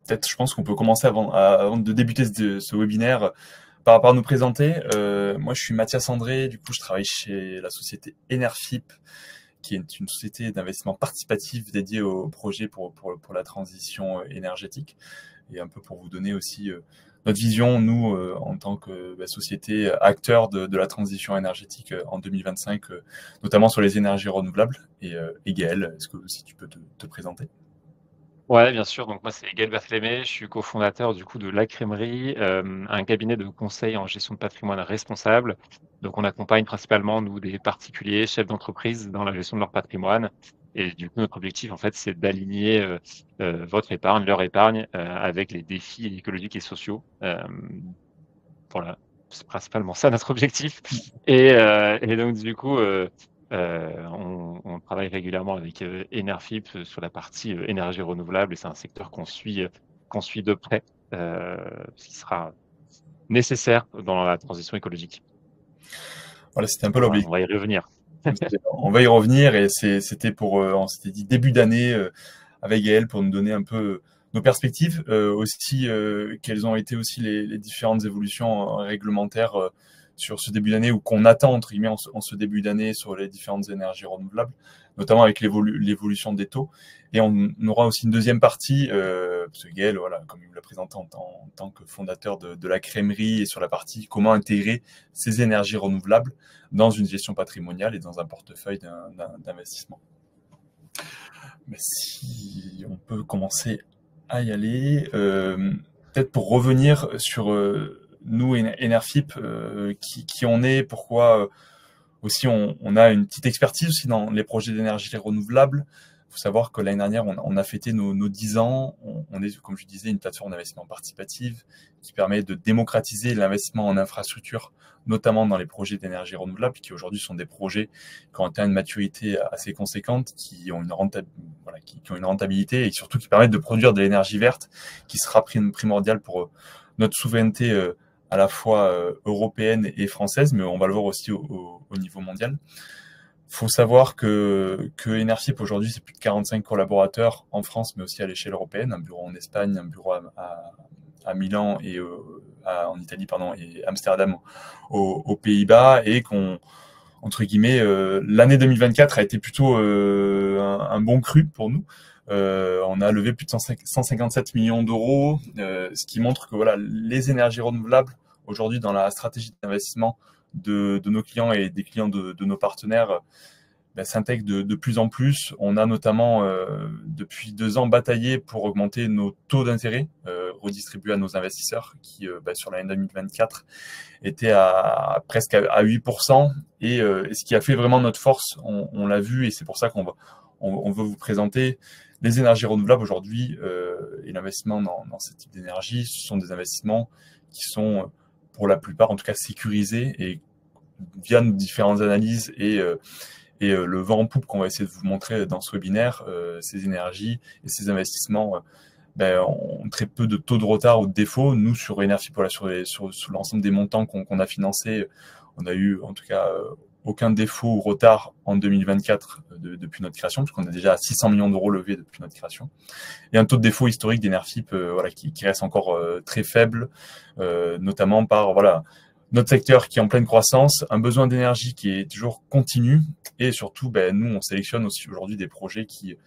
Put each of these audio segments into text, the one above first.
peut-être, je pense qu'on peut commencer avant de débuter ce webinaire par rapport à nous présenter. Moi, je suis Mathias André. Du coup, je travaille chez la société Enerfip, qui est une société d'investissement participatif dédiée au projet pour la transition énergétique. Et un peu pour vous donner aussi notre vision, nous, en tant que société acteur de la transition énergétique en 2025, notamment sur les énergies renouvelables. Et Gaël, est-ce que si tu peux te présenter? Ouais, bien sûr. Donc moi, c'est Gaël Berthélémé. Je suis cofondateur du coup de La Crèmerie, un cabinet de conseil en gestion de patrimoine responsable. Donc on accompagne principalement, nous, des particuliers, chefs d'entreprise dans la gestion de leur patrimoine. Et du coup, notre objectif, en fait, c'est d'aligner votre épargne, leur épargne, avec les défis écologiques et sociaux. Voilà, c'est principalement ça notre objectif. Et donc du coup, on travaille régulièrement avec Enerfip sur la partie énergie renouvelable, et c'est un secteur qu'on suit de près, ce qui sera nécessaire dans la transition écologique. Voilà, c'était un peu Voilà, l'objectif. on va y revenir. On va y revenir et c'était on s'était dit début d'année avec Gaël pour nous donner un peu nos perspectives, aussi quelles ont été aussi les différentes évolutions réglementaires sur ce début d'année ou qu'on attend entre guillemets en ce début d'année sur les différentes énergies renouvelables, notamment avec l'évolution des taux. Et on aura aussi une deuxième partie, parce que Gaël, voilà, comme il me l'a présenté en tant que fondateur de la crèmerie, et sur la partie comment intégrer ces énergies renouvelables dans une gestion patrimoniale et dans un portefeuille d'investissement. Mais si on peut commencer à y aller, peut-être pour revenir sur nous, Enerfip, qui on est, pourquoi aussi on a une petite expertise aussi dans les projets d'énergie renouvelable. Il faut savoir que l'année dernière, on a fêté nos 10 ans. On est, comme je disais, une plateforme d'investissement participative qui permet de démocratiser l'investissement en infrastructure, notamment dans les projets d'énergie renouvelable, qui aujourd'hui sont des projets qui ont atteint une maturité assez conséquente, qui ont une rentabilité et surtout qui permettent de produire de l'énergie verte, qui sera primordiale pour notre souveraineté à la fois européenne et française, mais on va le voir aussi au niveau mondial. Il faut savoir que Enerfip aujourd'hui, c'est plus de 45 collaborateurs en France, mais aussi à l'échelle européenne, un bureau en Espagne, un bureau à Milan et en Italie, pardon, et Amsterdam aux Pays-Bas, et qu'on, entre guillemets, l'année 2024 a été plutôt un bon cru pour nous. On a levé plus de 157 millions d'euros, ce qui montre que voilà, les énergies renouvelables aujourd'hui dans la stratégie d'investissement de nos clients et des clients de nos partenaires s'intègrent de plus en plus. On a notamment depuis 2 ans bataillé pour augmenter nos taux d'intérêt redistribués à nos investisseurs qui sur l'année 2024 étaient presque à 8%, et ce qui a fait vraiment notre force, on l'a vu, et c'est pour ça on veut vous présenter les énergies renouvelables aujourd'hui et l'investissement dans ce type d'énergie. Ce sont des investissements qui sont pour la plupart en tout cas sécurisés, et via nos différentes analyses et le vent en poupe qu'on va essayer de vous montrer dans ce webinaire, ces énergies et ces investissements ont très peu de taux de retard ou de défaut. Nous, sur Enerfip, voilà, sur l'ensemble des montants qu'on a financés, on a eu en tout cas aucun défaut ou retard en 2024 depuis notre création, puisqu'on est déjà à 600 millions d'euros levés depuis notre création. Et un taux de défaut historique d'Enerfip voilà, qui reste encore très faible, notamment par voilà, notre secteur qui est en pleine croissance, un besoin d'énergie qui est toujours continu, et surtout, nous, on sélectionne aussi aujourd'hui des projets qui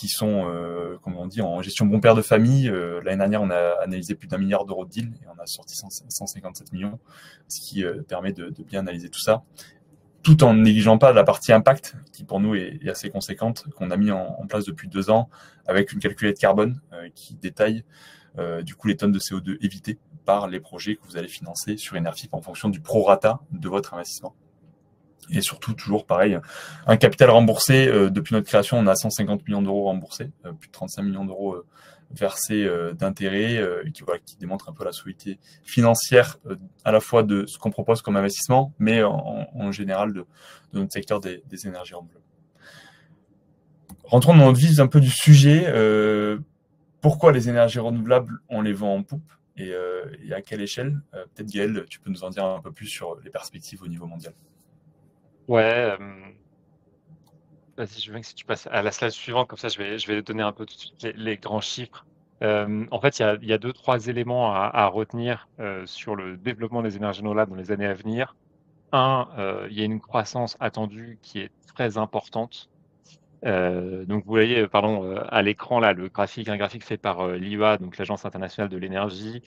sont, comme on dit, en gestion bon père de famille. L'année dernière, on a analysé plus d'1 milliard d'euros de deal et on a sorti 157 millions, ce qui permet de bien analyser tout ça, tout en négligeant pas la partie impact, qui pour nous est assez conséquente, qu'on a mis en place depuis 2 ans, avec une calculette carbone qui détaille du coup les tonnes de CO2 évitées par les projets que vous allez financer sur Enerfip en fonction du prorata de votre investissement. Et surtout, toujours pareil, un capital remboursé. Depuis notre création, on a 150 millions d'euros remboursés, plus de 35 millions d'euros versés d'intérêts, qui démontrent un peu la solidité financière à la fois de ce qu'on propose comme investissement, mais en général de notre secteur des énergies renouvelables. Rentrons dans notre vif un peu du sujet. Pourquoi les énergies renouvelables, on les vend en poupe, et à quelle échelle? Peut-être Gaël, tu peux nous en dire un peu plus sur les perspectives au niveau mondial. Ouais, vas-y, je veux bien que si tu passes à la slide suivante, comme ça je vais donner un peu tout de suite les grands chiffres En fait, il y a 2-3 éléments à retenir, sur le développement des énergies renouvelables dans les années à venir. Il y a une croissance attendue qui est très importante. Donc vous voyez, pardon, à l'écran là, un graphique fait par, l'IEA, donc l'Agence internationale de l'énergie,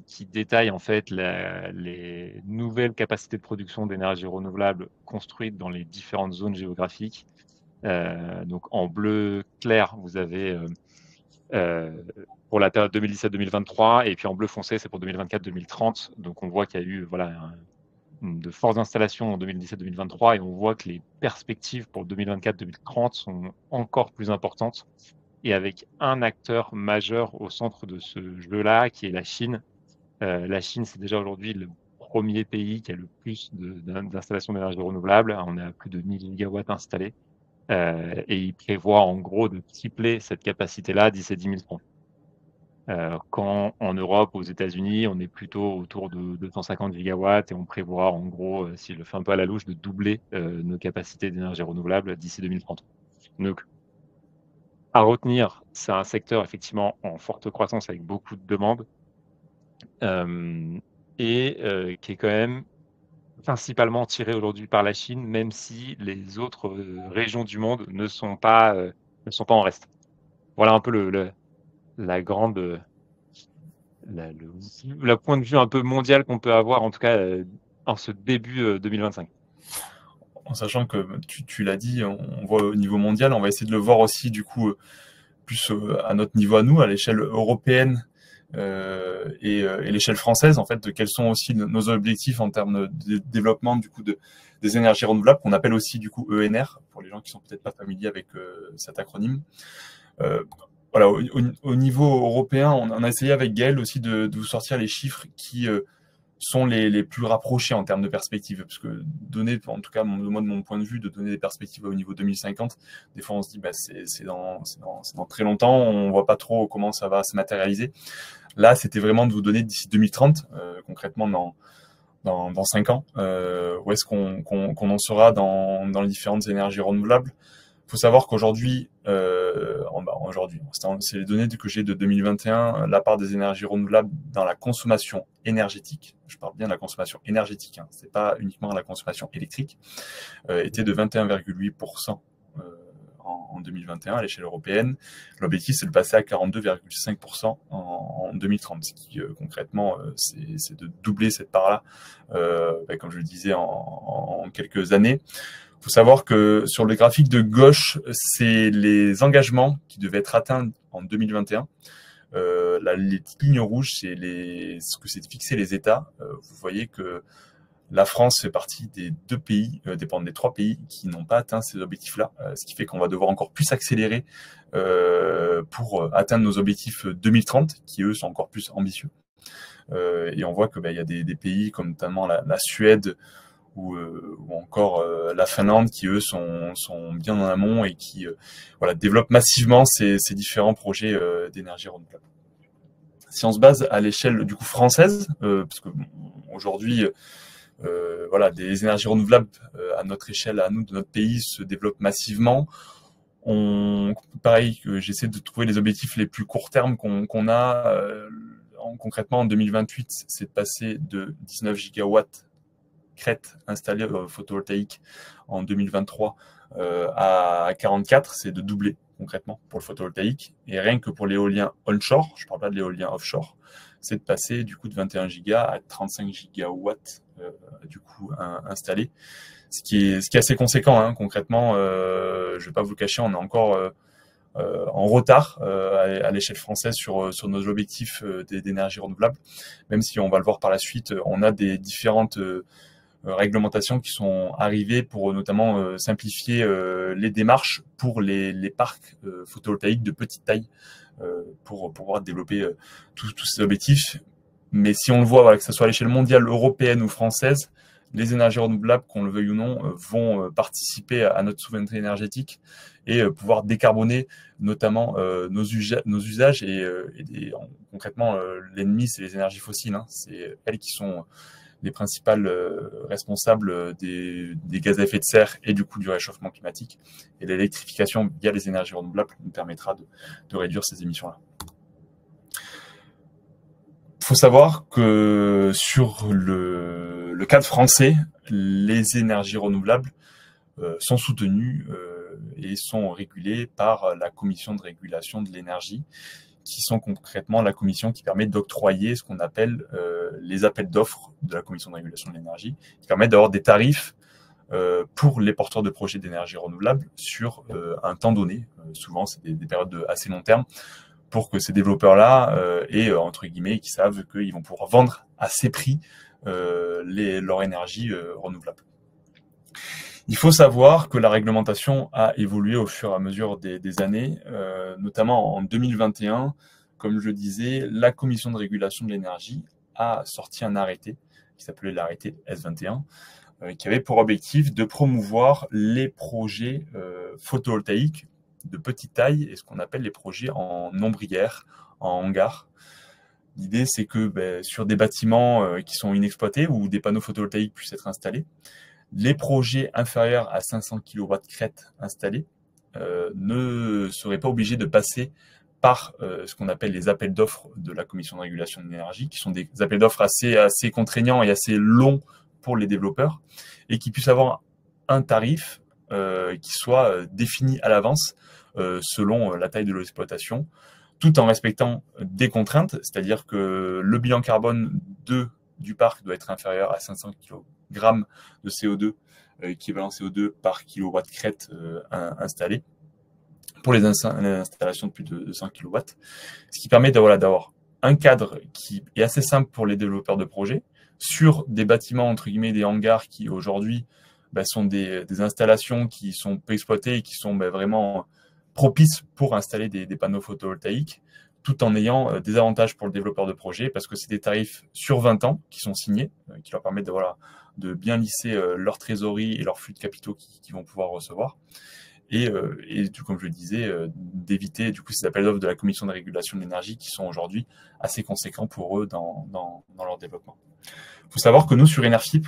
qui détaille en fait les nouvelles capacités de production d'énergie renouvelable construites dans les différentes zones géographiques. Donc en bleu clair, vous avez, pour la période 2017-2023 et puis en bleu foncé, c'est pour 2024-2030. Donc on voit qu'il y a eu, voilà, de fortes installations en 2017-2023 et on voit que les perspectives pour 2024-2030 sont encore plus importantes et avec un acteur majeur au centre de ce jeu-là qui est la Chine. La Chine, c'est déjà aujourd'hui le premier pays qui a le plus d'installations d'énergie renouvelable. On est à plus de 1000 gigawatts installés et il prévoit en gros de tripler cette capacité-là d'ici 2030. Quand en Europe, aux États-Unis, on est plutôt autour de 250 gigawatts et on prévoit en gros, si je le fais un peu à la louche, de doubler nos capacités d'énergie renouvelable d'ici 2030. Donc, à retenir, c'est un secteur effectivement en forte croissance avec beaucoup de demandes qui est quand même principalement tiré aujourd'hui par la Chine, même si les autres régions du monde ne sont pas en reste. Voilà un peu la grande le point de vue un peu mondial qu'on peut avoir, en tout cas, en ce début 2025. En sachant que tu l'as dit, on voit au niveau mondial, on va essayer de le voir aussi du coup plus à notre niveau à nous, à l'échelle européenne et l'échelle française, en fait, de quels sont aussi nos objectifs en termes de développement du coup des énergies renouvelables, qu'on appelle aussi du coup ENR, pour les gens qui sont peut-être pas familiers avec cet acronyme. Voilà, au niveau européen, on a essayé avec Gaël aussi de vous sortir les chiffres qui sont les plus rapprochés en termes de perspectives. Parce que donner, en tout cas, moi de mon point de vue, de donner des perspectives au niveau 2050, des fois on se dit bah, c'est dans très longtemps, on voit pas trop comment ça va se matérialiser. Là, c'était vraiment de vous donner d'ici 2030, concrètement dans 5 ans, où est-ce qu'on en sera dans les différentes énergies renouvelables. Il faut savoir qu'aujourd'hui, c'est les données que j'ai de 2021, la part des énergies renouvelables dans la consommation énergétique, je parle bien de la consommation énergétique, hein, c'est pas uniquement la consommation électrique, était de 21,8% en 2021 à l'échelle européenne. L'objectif, c'est de passer à 42,5% en 2030, ce qui concrètement, c'est de doubler cette part-là, comme je le disais, en quelques années. Il faut savoir que sur le graphique de gauche, c'est les engagements qui devaient être atteints en 2021. Les petites lignes rouges, c'est ce que c'est fixé les États. Vous voyez que la France fait partie des 2 pays, dépend des 3 pays qui n'ont pas atteint ces objectifs-là, ce qui fait qu'on va devoir encore plus accélérer pour atteindre nos objectifs 2030, qui eux sont encore plus ambitieux. Et on voit que y a des pays comme notamment la Suède, ou encore la Finlande qui eux sont bien en amont et qui développent massivement ces différents projets d'énergie renouvelable. Si on se base à l'échelle du coup française, parce que aujourd'hui des énergies renouvelables à notre échelle, à nous de notre pays, se développent massivement. Pareil, j'essaie de trouver les objectifs les plus court terme qu'on a. Concrètement, en 2028, c'est de passer de 19 gigawatts crête installée photovoltaïque en 2023 à 44, c'est de doubler concrètement pour le photovoltaïque. Et rien que pour l'éolien onshore, je ne parle pas de l'éolien offshore, c'est de passer du coup de 21 gigas à 35 gigawatts du coup installés. Ce qui est assez conséquent, hein, concrètement. Je ne vais pas vous le cacher, on est encore en retard à l'échelle française sur nos objectifs d'énergie renouvelable, même si on va le voir par la suite, on a des différentes réglementations qui sont arrivées pour notamment simplifier les démarches pour les parcs photovoltaïques de petite taille pour pouvoir développer tous ces objectifs. Mais si on le voit, que ce soit à l'échelle mondiale, européenne ou française, les énergies renouvelables, qu'on le veuille ou non, vont participer à notre souveraineté énergétique et pouvoir décarboner notamment nos usages et concrètement l'ennemi, c'est les énergies fossiles, hein. C'est elles qui sont les principales responsables des gaz à effet de serre et du coup du réchauffement climatique. Et l'électrification via les énergies renouvelables nous permettra de réduire ces émissions-là. faut savoir que sur le cadre français, les énergies renouvelables sont soutenues et sont régulées par la Commission de régulation de l'énergie, qui sont concrètement la commission qui permet d'octroyer ce qu'on appelle les appels d'offres de la Commission de régulation de l'énergie, qui permettent d'avoir des tarifs pour les porteurs de projets d'énergie renouvelable sur un temps donné. Souvent, c'est des périodes de assez long terme, pour que ces développeurs-là aient, entre guillemets, qui savent qu'ils vont pouvoir vendre à ces prix leur énergie renouvelable. Il faut savoir que la réglementation a évolué au fur et à mesure des années, notamment en 2021. Comme je le disais, la Commission de régulation de l'énergie a sorti un arrêté qui s'appelait l'arrêté S21, qui avait pour objectif de promouvoir les projets photovoltaïques de petite taille et ce qu'on appelle les projets en ombrière, en hangar. L'idée, c'est que sur des bâtiments qui sont inexploités où des panneaux photovoltaïques puissent être installés, les projets inférieurs à 500 kW crête installés ne seraient pas obligés de passer par ce qu'on appelle les appels d'offres de la Commission de régulation de l'énergie, qui sont des appels d'offres assez contraignants et assez longs pour les développeurs, et qui puissent avoir un tarif qui soit défini à l'avance selon la taille de l'exploitation, tout en respectant des contraintes, c'est-à-dire que le bilan carbone du parc doit être inférieur à 500 kg de CO2, équivalent CO2 par kilowatt crête installé, pour les installations de plus de 100 kW, ce qui permet d'avoir un cadre qui est assez simple pour les développeurs de projets, sur des bâtiments, entre guillemets, des hangars qui aujourd'hui sont des installations qui sont peu exploitées et qui sont vraiment propices pour installer des panneaux photovoltaïques, tout en ayant des avantages pour le développeur de projet, parce que c'est des tarifs sur 20 ans qui sont signés, qui leur permettent de bien lisser leur trésorerie et leurs flux de capitaux qu'ils vont pouvoir recevoir. Et comme je le disais, d'éviter du coup ces appels d'offres de la Commission de régulation de l'énergie qui sont aujourd'hui assez conséquents pour eux dans leur développement. Il faut savoir que nous, sur Enerfip,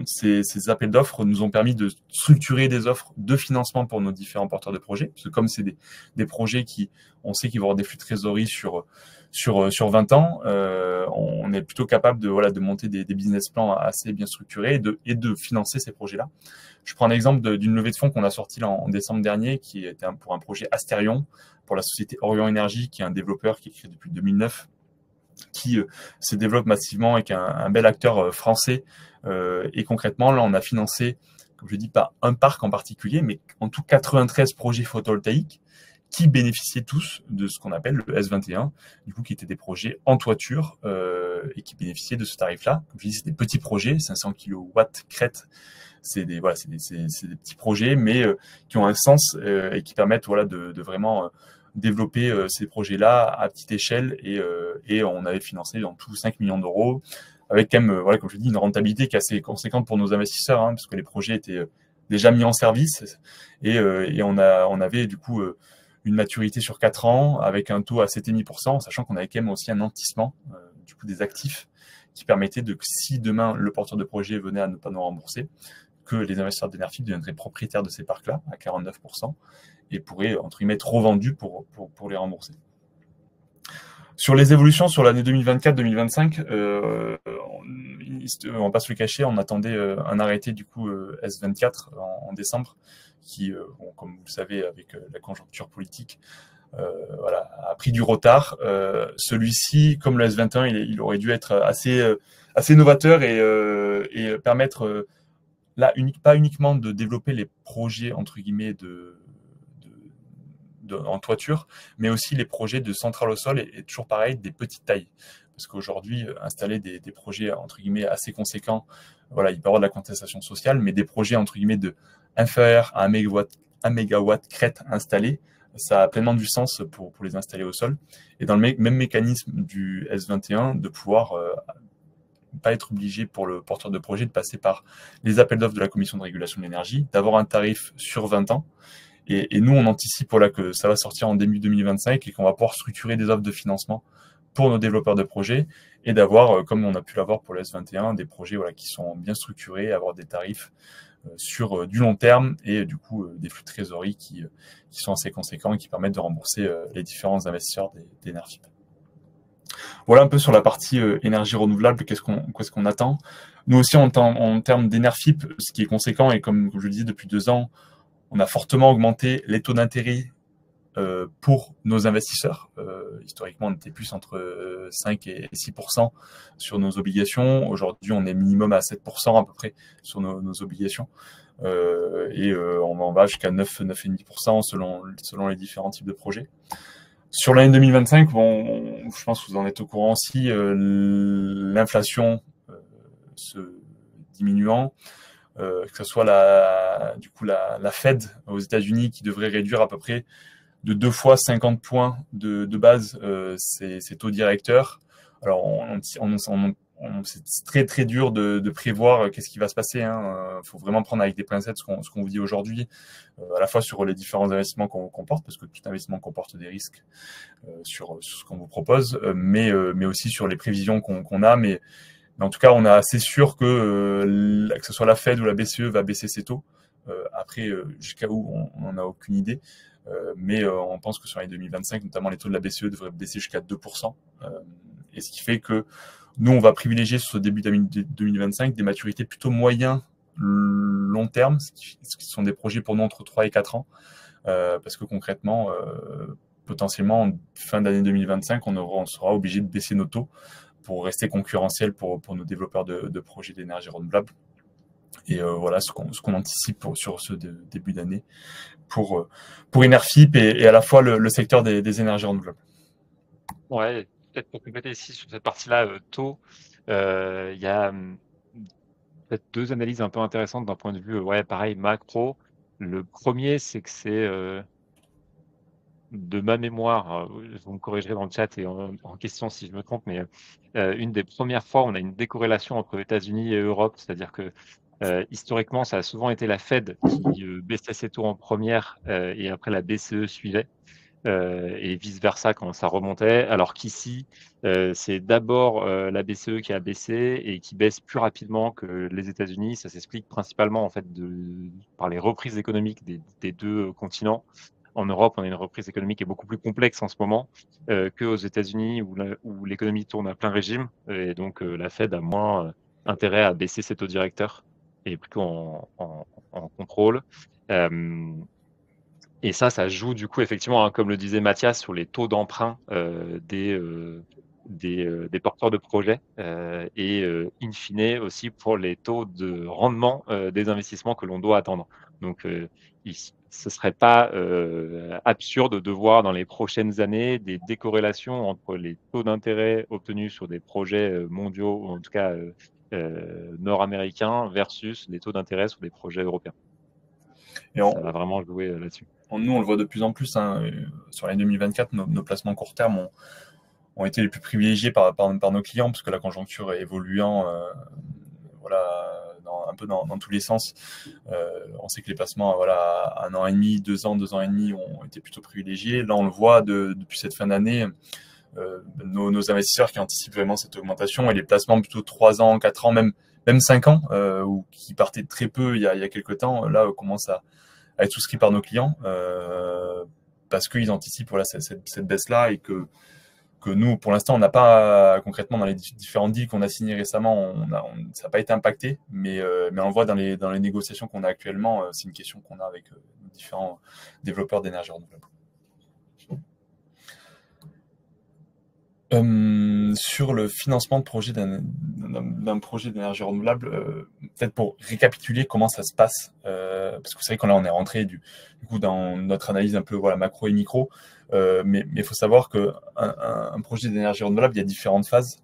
ces appels d'offres nous ont permis de structurer des offres de financement pour nos différents porteurs de projets. Parce que comme c'est des projets on sait qu'ils vont avoir des flux de trésorerie sur 20 ans, on est plutôt capable de monter des business plans assez bien structurés et de financer ces projets-là. Je prends un exemple d'une levée de fonds qu'on a sortie en décembre dernier, qui était pour un projet Astérion, pour la société Orient Énergie, qui est un développeur qui est créé depuis 2009, qui se développe massivement avec un bel acteur français. Et concrètement, là, on a financé, comme je dis, pas un parc en particulier, mais en tout 93 projets photovoltaïques qui bénéficiaient tous de ce qu'on appelle le S21, du coup, qui étaient des projets en toiture et qui bénéficiaient de ce tarif-là. Comme je dis, c'est des petits projets, 500 kW crête. C'est des petits projets, mais qui ont un sens et qui permettent de vraiment développer ces projets-là à petite échelle. Et on avait financé dans tout 5 millions d'euros, avec quand même, comme je dis, une rentabilité qui est assez conséquente pour nos investisseurs, parce que les projets étaient déjà mis en service et on avait du coup une maturité sur 4 ans avec un taux à 7,5%, sachant qu'on avait quand même aussi un nantissement du coup des actifs qui permettait que si demain le porteur de projet venait à ne pas nous rembourser, que les investisseurs d'Enerfip deviendraient propriétaires de ces parcs-là à 49% et pourraient, entre guillemets, être revendus pour les rembourser. Sur les évolutions sur l'année 2024-2025, on va pas se le cacher, on attendait un arrêté du coup S24 en décembre, qui, comme vous le savez, avec la conjoncture politique, a pris du retard. Celui-ci, comme le S21, il aurait dû être assez novateur et permettre là, pas uniquement de développer les projets, entre guillemets, en toiture, mais aussi les projets de centrales au sol et toujours pareil, des petites tailles. Parce qu'aujourd'hui, installer des projets, entre guillemets, assez conséquents, il peut y avoir de la contestation sociale, mais des projets, entre guillemets, inférieurs à 1 mégawatt crête installée, ça a pleinement du sens pour les installer au sol. Et dans le même mécanisme du S21, de pouvoir pas être obligé pour le porteur de projet de passer par les appels d'offres de la Commission de régulation de l'énergie, d'avoir un tarif sur 20 ans. Et nous, on anticipe que ça va sortir en début 2025 et qu'on va pouvoir structurer des offres de financement pour nos développeurs de projets et d'avoir, comme on a pu l'avoir pour le S21, des projets qui sont bien structurés, avoir des tarifs sur du long terme et du coup des flux de trésorerie qui sont assez conséquents et qui permettent de rembourser les différents investisseurs d'Enerfip. Voilà un peu sur la partie énergie renouvelable, qu'est-ce qu'on attend. Nous aussi, en termes d'Enerfip, ce qui est conséquent, et comme je le disais depuis 2 ans, on a fortement augmenté les taux d'intérêt pour nos investisseurs. Historiquement, on était plus entre 5 et 6% sur nos obligations. Aujourd'hui, on est minimum à 7% à peu près sur nos obligations. On en va jusqu'à 9,5% selon les différents types de projets. Sur l'année 2025, bon, je pense que vous en êtes au courant aussi, l'inflation se diminuant, que ce soit la Fed aux États-Unis qui devrait réduire à peu près de 2 fois 50 points de base ses taux directeurs. Alors, c'est très très dur de prévoir qu'est-ce qui va se passer. Faut vraiment prendre avec des pincettes ce qu'on vous dit aujourd'hui, à la fois sur les différents investissements qu'on comporte, parce que tout investissement comporte des risques sur ce qu'on vous propose, mais aussi sur les prévisions qu'on a. Mais en tout cas, on est assez sûr que ce soit la Fed ou la BCE va baisser ses taux. Après, jusqu'à où, on n'en a aucune idée. Mais on pense que sur l'année 2025, notamment les taux de la BCE devraient baisser jusqu'à 2%. Et ce qui fait que nous, on va privilégier sur ce début d'année 2025 des maturités plutôt moyen long terme, ce qui sont des projets pour nous entre 3 et 4 ans. Parce que concrètement, potentiellement, en fin d'année 2025, on sera obligé de baisser nos taux pour rester concurrentiel pour nos développeurs de projets d'énergie renouvelable. Et voilà ce qu'on anticipe sur ce début d'année pour Enerfip et à la fois le secteur des énergies renouvelables. Ouais, peut-être pour compléter ici sur cette partie-là, taux, il y a peut-être 2 analyses un peu intéressantes d'un point de vue, pareil, macro. Le premier, c'est que c'est, de ma mémoire, vous me corrigerez dans le chat et en question si je me trompe, mais une des premières fois où on a une décorrélation entre États-Unis et Europe. C'est-à-dire que, historiquement, ça a souvent été la Fed qui baissait ses taux en première, et après la BCE suivait, et vice-versa quand ça remontait. Alors qu'ici, c'est d'abord la BCE qui a baissé et qui baisse plus rapidement que les États-Unis. Ça s'explique principalement en fait par les reprises économiques des 2 continents. En Europe, on a une reprise économique qui est beaucoup plus complexe en ce moment qu'aux États-Unis où l'économie tourne à plein régime. Et donc, la Fed a moins intérêt à baisser ses taux directeurs et plutôt en contrôle. Et ça joue du coup effectivement, comme le disait Mathias, sur les taux d'emprunt des porteurs de projets et in fine aussi pour les taux de rendement des investissements que l'on doit attendre. Donc, ce ne serait pas absurde de voir dans les prochaines années des décorrélations entre les taux d'intérêt obtenus sur des projets mondiaux, ou en tout cas nord-américains, versus les taux d'intérêt sur des projets européens. Et ça va vraiment jouer là-dessus. Nous, on le voit de plus en plus. Sur l'année 2024, nos placements court terme ont été les plus privilégiés par nos clients, parce que la conjoncture est évoluant un peu dans tous les sens. On sait que les placements à 1 an et demi, 2 ans et demi ont été plutôt privilégiés. Là, on le voit depuis cette fin d'année. Nos investisseurs qui anticipent vraiment cette augmentation, et les placements plutôt 3 ans, 4 ans, même 5 ans, ou qui partaient très peu il y a quelques temps, là, commencent à être souscrits par nos clients, parce qu'ils anticipent cette baisse-là, et que nous, pour l'instant, on n'a pas concrètement dans les différents deals qu'on a signés récemment, ça n'a pas été impacté, mais on le voit dans les négociations qu'on a actuellement. C'est une question qu'on a avec différents développeurs d'énergie renouvelable. Sur le financement de projet d'un projet d'énergie renouvelable, peut-être pour récapituler comment ça se passe, parce que c'est vrai qu'on on est rentré du coup dans notre analyse un peu macro et micro, mais il faut savoir que un projet d'énergie renouvelable, il y a différentes phases.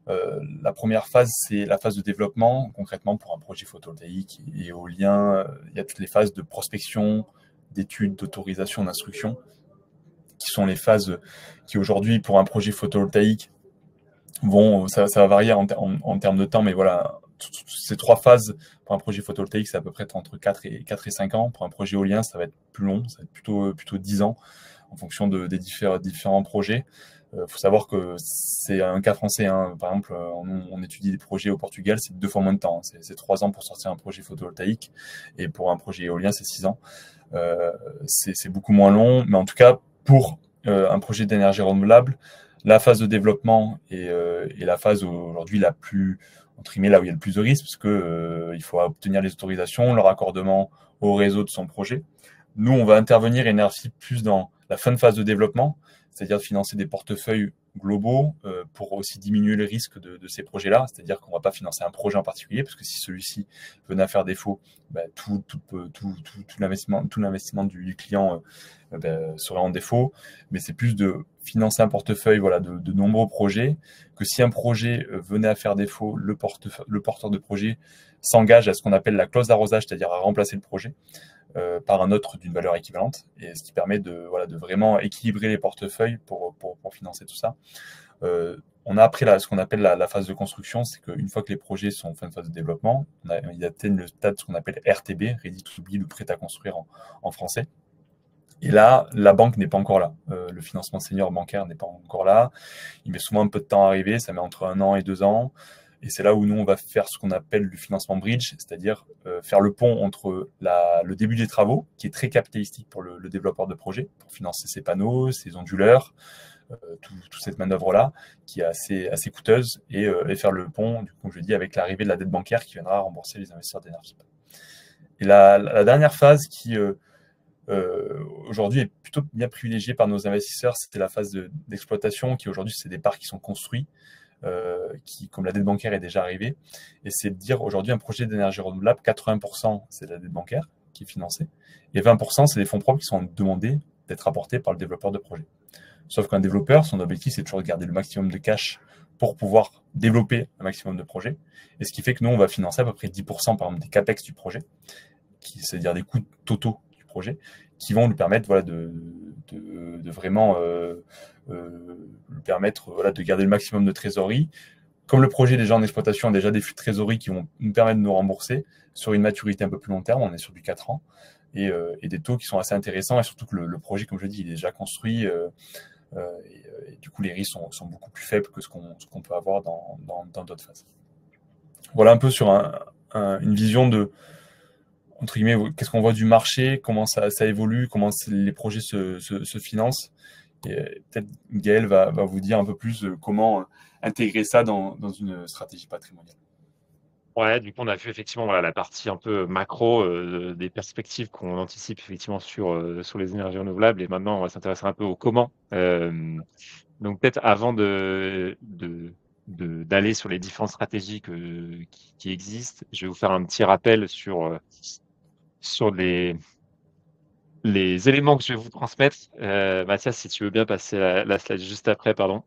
La première phase, c'est la phase de développement. Concrètement, pour un projet photovoltaïque et éolien, il y a toutes les phases de prospection, d'études, d'autorisation, d'instruction, qui sont les phases qui aujourd'hui, pour un projet photovoltaïque, ça va varier en termes de temps, mais voilà, ces 3 phases pour un projet photovoltaïque, c'est à peu près entre 4 et 5 ans. Pour un projet éolien, ça va être plus long, ça va être plutôt 10 ans, en fonction des différents projets. Faut savoir que c'est un cas français. Par exemple, on étudie des projets au Portugal, c'est 2 fois moins de temps. C'est 3 ans pour sortir un projet photovoltaïque, et pour un projet éolien, c'est 6 ans. C'est beaucoup moins long, mais en tout cas, pour un projet d'énergie renouvelable, la phase de développement et la phase aujourd'hui la plus, entre guillemets, là où il y a le plus de risques, parce que il faut obtenir les autorisations, le raccordement au réseau de son projet. Nous, on va intervenir énergie plus dans la fin de phase de développement, c'est-à-dire de financer des portefeuilles globaux pour aussi diminuer le risque de ces projets-là. C'est-à-dire qu'on ne va pas financer un projet en particulier, parce que si celui-ci venait à faire défaut, tout l'investissement du client serait en défaut. Mais c'est plus de financer un portefeuille de nombreux projets, que si un projet venait à faire défaut, le porteur de projet s'engage à ce qu'on appelle la clause d'arrosage, c'est-à-dire à remplacer le projet par un autre d'une valeur équivalente, et ce qui permet de vraiment équilibrer les portefeuilles pour financer tout ça. On a après ce qu'on appelle la phase de construction, c'est qu'une fois que les projets sont en fin de phase de développement, ils atteignent le stade ce qu'on appelle RTB, Ready to Build, ou prêt à construire en français. Et là, la banque n'est pas encore là. Le financement senior bancaire n'est pas encore là. Il met souvent un peu de temps à arriver, ça met entre 1 an et 2 ans. Et c'est là où nous, on va faire ce qu'on appelle le financement bridge, c'est-à-dire faire le pont entre le début des travaux, qui est très capitalistique pour le développeur de projet, pour financer ses panneaux, ses onduleurs, toute cette manœuvre-là, qui est assez coûteuse, et faire le pont, comme je dis, avec l'arrivée de la dette bancaire qui viendra rembourser les investisseurs d'énergie. Et la dernière phase qui aujourd'hui est plutôt bien privilégiée par nos investisseurs, c'était la phase d'exploitation, qui aujourd'hui, c'est des parcs qui sont construits, qui, comme la dette bancaire est déjà arrivée. Et c'est de dire aujourd'hui, un projet d'énergie renouvelable, 80% c'est de la dette bancaire qui est financée, et 20% c'est des fonds propres qui sont demandés d'être apportés par le développeur de projet. Sauf qu'un développeur, son objectif, c'est toujours de garder le maximum de cash pour pouvoir développer un maximum de projets. Et ce qui fait que nous, on va financer à peu près 10% par exemple des capex du projet, c'est-à-dire des coûts totaux du projet, qui vont lui permettre de vraiment lui permettre de garder le maximum de trésorerie. Comme le projet déjà en exploitation a déjà des flux de trésorerie qui vont nous permettre de nous rembourser sur une maturité un peu plus long terme, on est sur du 4 ans, et des taux qui sont assez intéressants, et surtout que le projet, comme je dis, il est déjà construit, et du coup les risques sont beaucoup plus faibles que ce qu'on peut avoir dans d'autres phases. Voilà un peu sur une vision de, entre guillemets, qu'est-ce qu'on voit du marché, comment ça évolue, comment les projets se financent. Et peut-être Gaël va vous dire un peu plus comment intégrer ça dans une stratégie patrimoniale. Ouais, du coup, on a vu effectivement voilà, la partie un peu macro des perspectives qu'on anticipe effectivement sur les énergies renouvelables. Et maintenant, on va s'intéresser un peu au comment. Donc, peut-être avant d'aller sur les différentes stratégies qui existent, je vais vous faire un petit rappel sur les éléments que je vais vous transmettre. Mathias, si tu veux bien passer la slide juste après, pardon.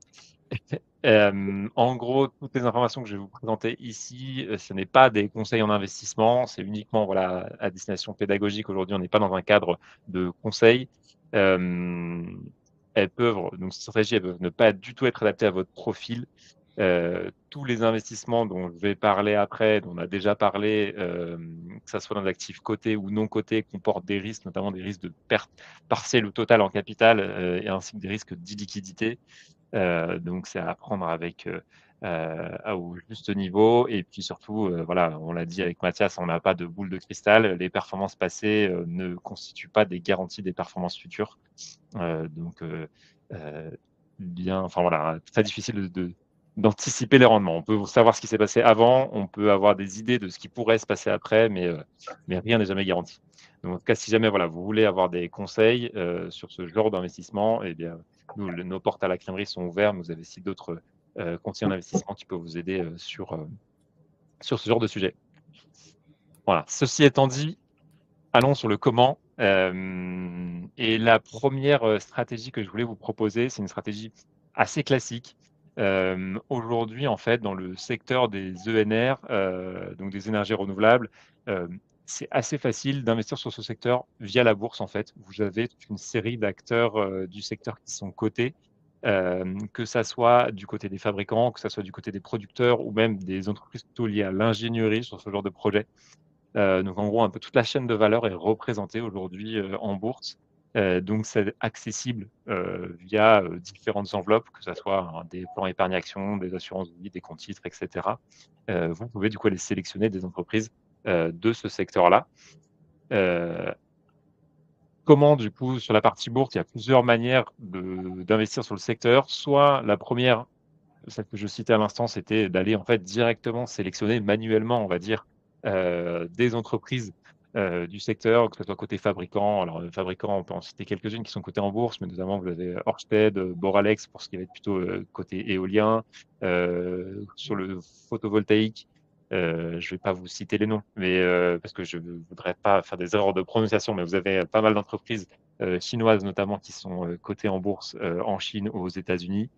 En gros, toutes les informations que je vais vous présenter ici, ce n'est pas des conseils en investissement, c'est uniquement voilà, à destination pédagogique. Aujourd'hui, on n'est pas dans un cadre de conseil. Elles peuvent, donc ces stratégies, elles peuvent ne pas du tout être adaptées à votre profil. Tous les investissements dont je vais parler après, dont on a déjà parlé, que ça soit dans des actifs cotés ou non cotés, comportent des risques, notamment des risques de perte partielle ou totale en capital, et ainsi que des risques d'illiquidité. Donc c'est à prendre avec au juste niveau, et puis surtout, voilà, on l'a dit avec Mathias, on n'a pas de boule de cristal. Les performances passées ne constituent pas des garanties des performances futures. Donc enfin voilà, très difficile d'anticiper les rendements. On peut savoir ce qui s'est passé avant, on peut avoir des idées de ce qui pourrait se passer après, mais rien n'est jamais garanti. Donc, en tout cas, si jamais voilà, vous voulez avoir des conseils sur ce genre d'investissement, eh bien, nos portes à la crèmerie sont ouvertes. Vous avez aussi d'autres conseillers d'investissement qui peuvent vous aider sur ce genre de sujet. Voilà. Ceci étant dit, allons sur le comment. Et la première stratégie que je voulais vous proposer, c'est une stratégie assez classique. Aujourd'hui, en fait, dans le secteur des ENR, donc des énergies renouvelables, c'est assez facile d'investir sur ce secteur via la bourse. En fait, vous avez toute une série d'acteurs du secteur qui sont cotés, que ça soit du côté des fabricants, que ça soit du côté des producteurs, ou même des entreprises plutôt liées à l'ingénierie sur ce genre de projet. Donc en gros, un peu toute la chaîne de valeur est représentée aujourd'hui en bourse. Donc c'est accessible via différentes enveloppes, que ce soit des plans épargne action, des assurances vie, des comptes titres, etc. Vous pouvez du coup aller sélectionner des entreprises de ce secteur-là. comment du coup sur la partie bourse, il y a plusieurs manières d'investir sur le secteur. Soit la première, celle que je citais à l'instant, c'était d'aller en fait directement sélectionner manuellement, on va dire, des entreprises, du secteur, que ce soit côté fabricant. Alors, fabricants, on peut en citer quelques-unes qui sont cotées en bourse, mais notamment vous avez Ørsted, Boralex pour ce qui va être plutôt, côté éolien. Sur le photovoltaïque, je vais pas vous citer les noms, mais, parce que je ne voudrais pas faire des erreurs de prononciation, mais vous avez pas mal d'entreprises, chinoises notamment qui sont, cotées en bourse, en Chine ou aux États-Unis.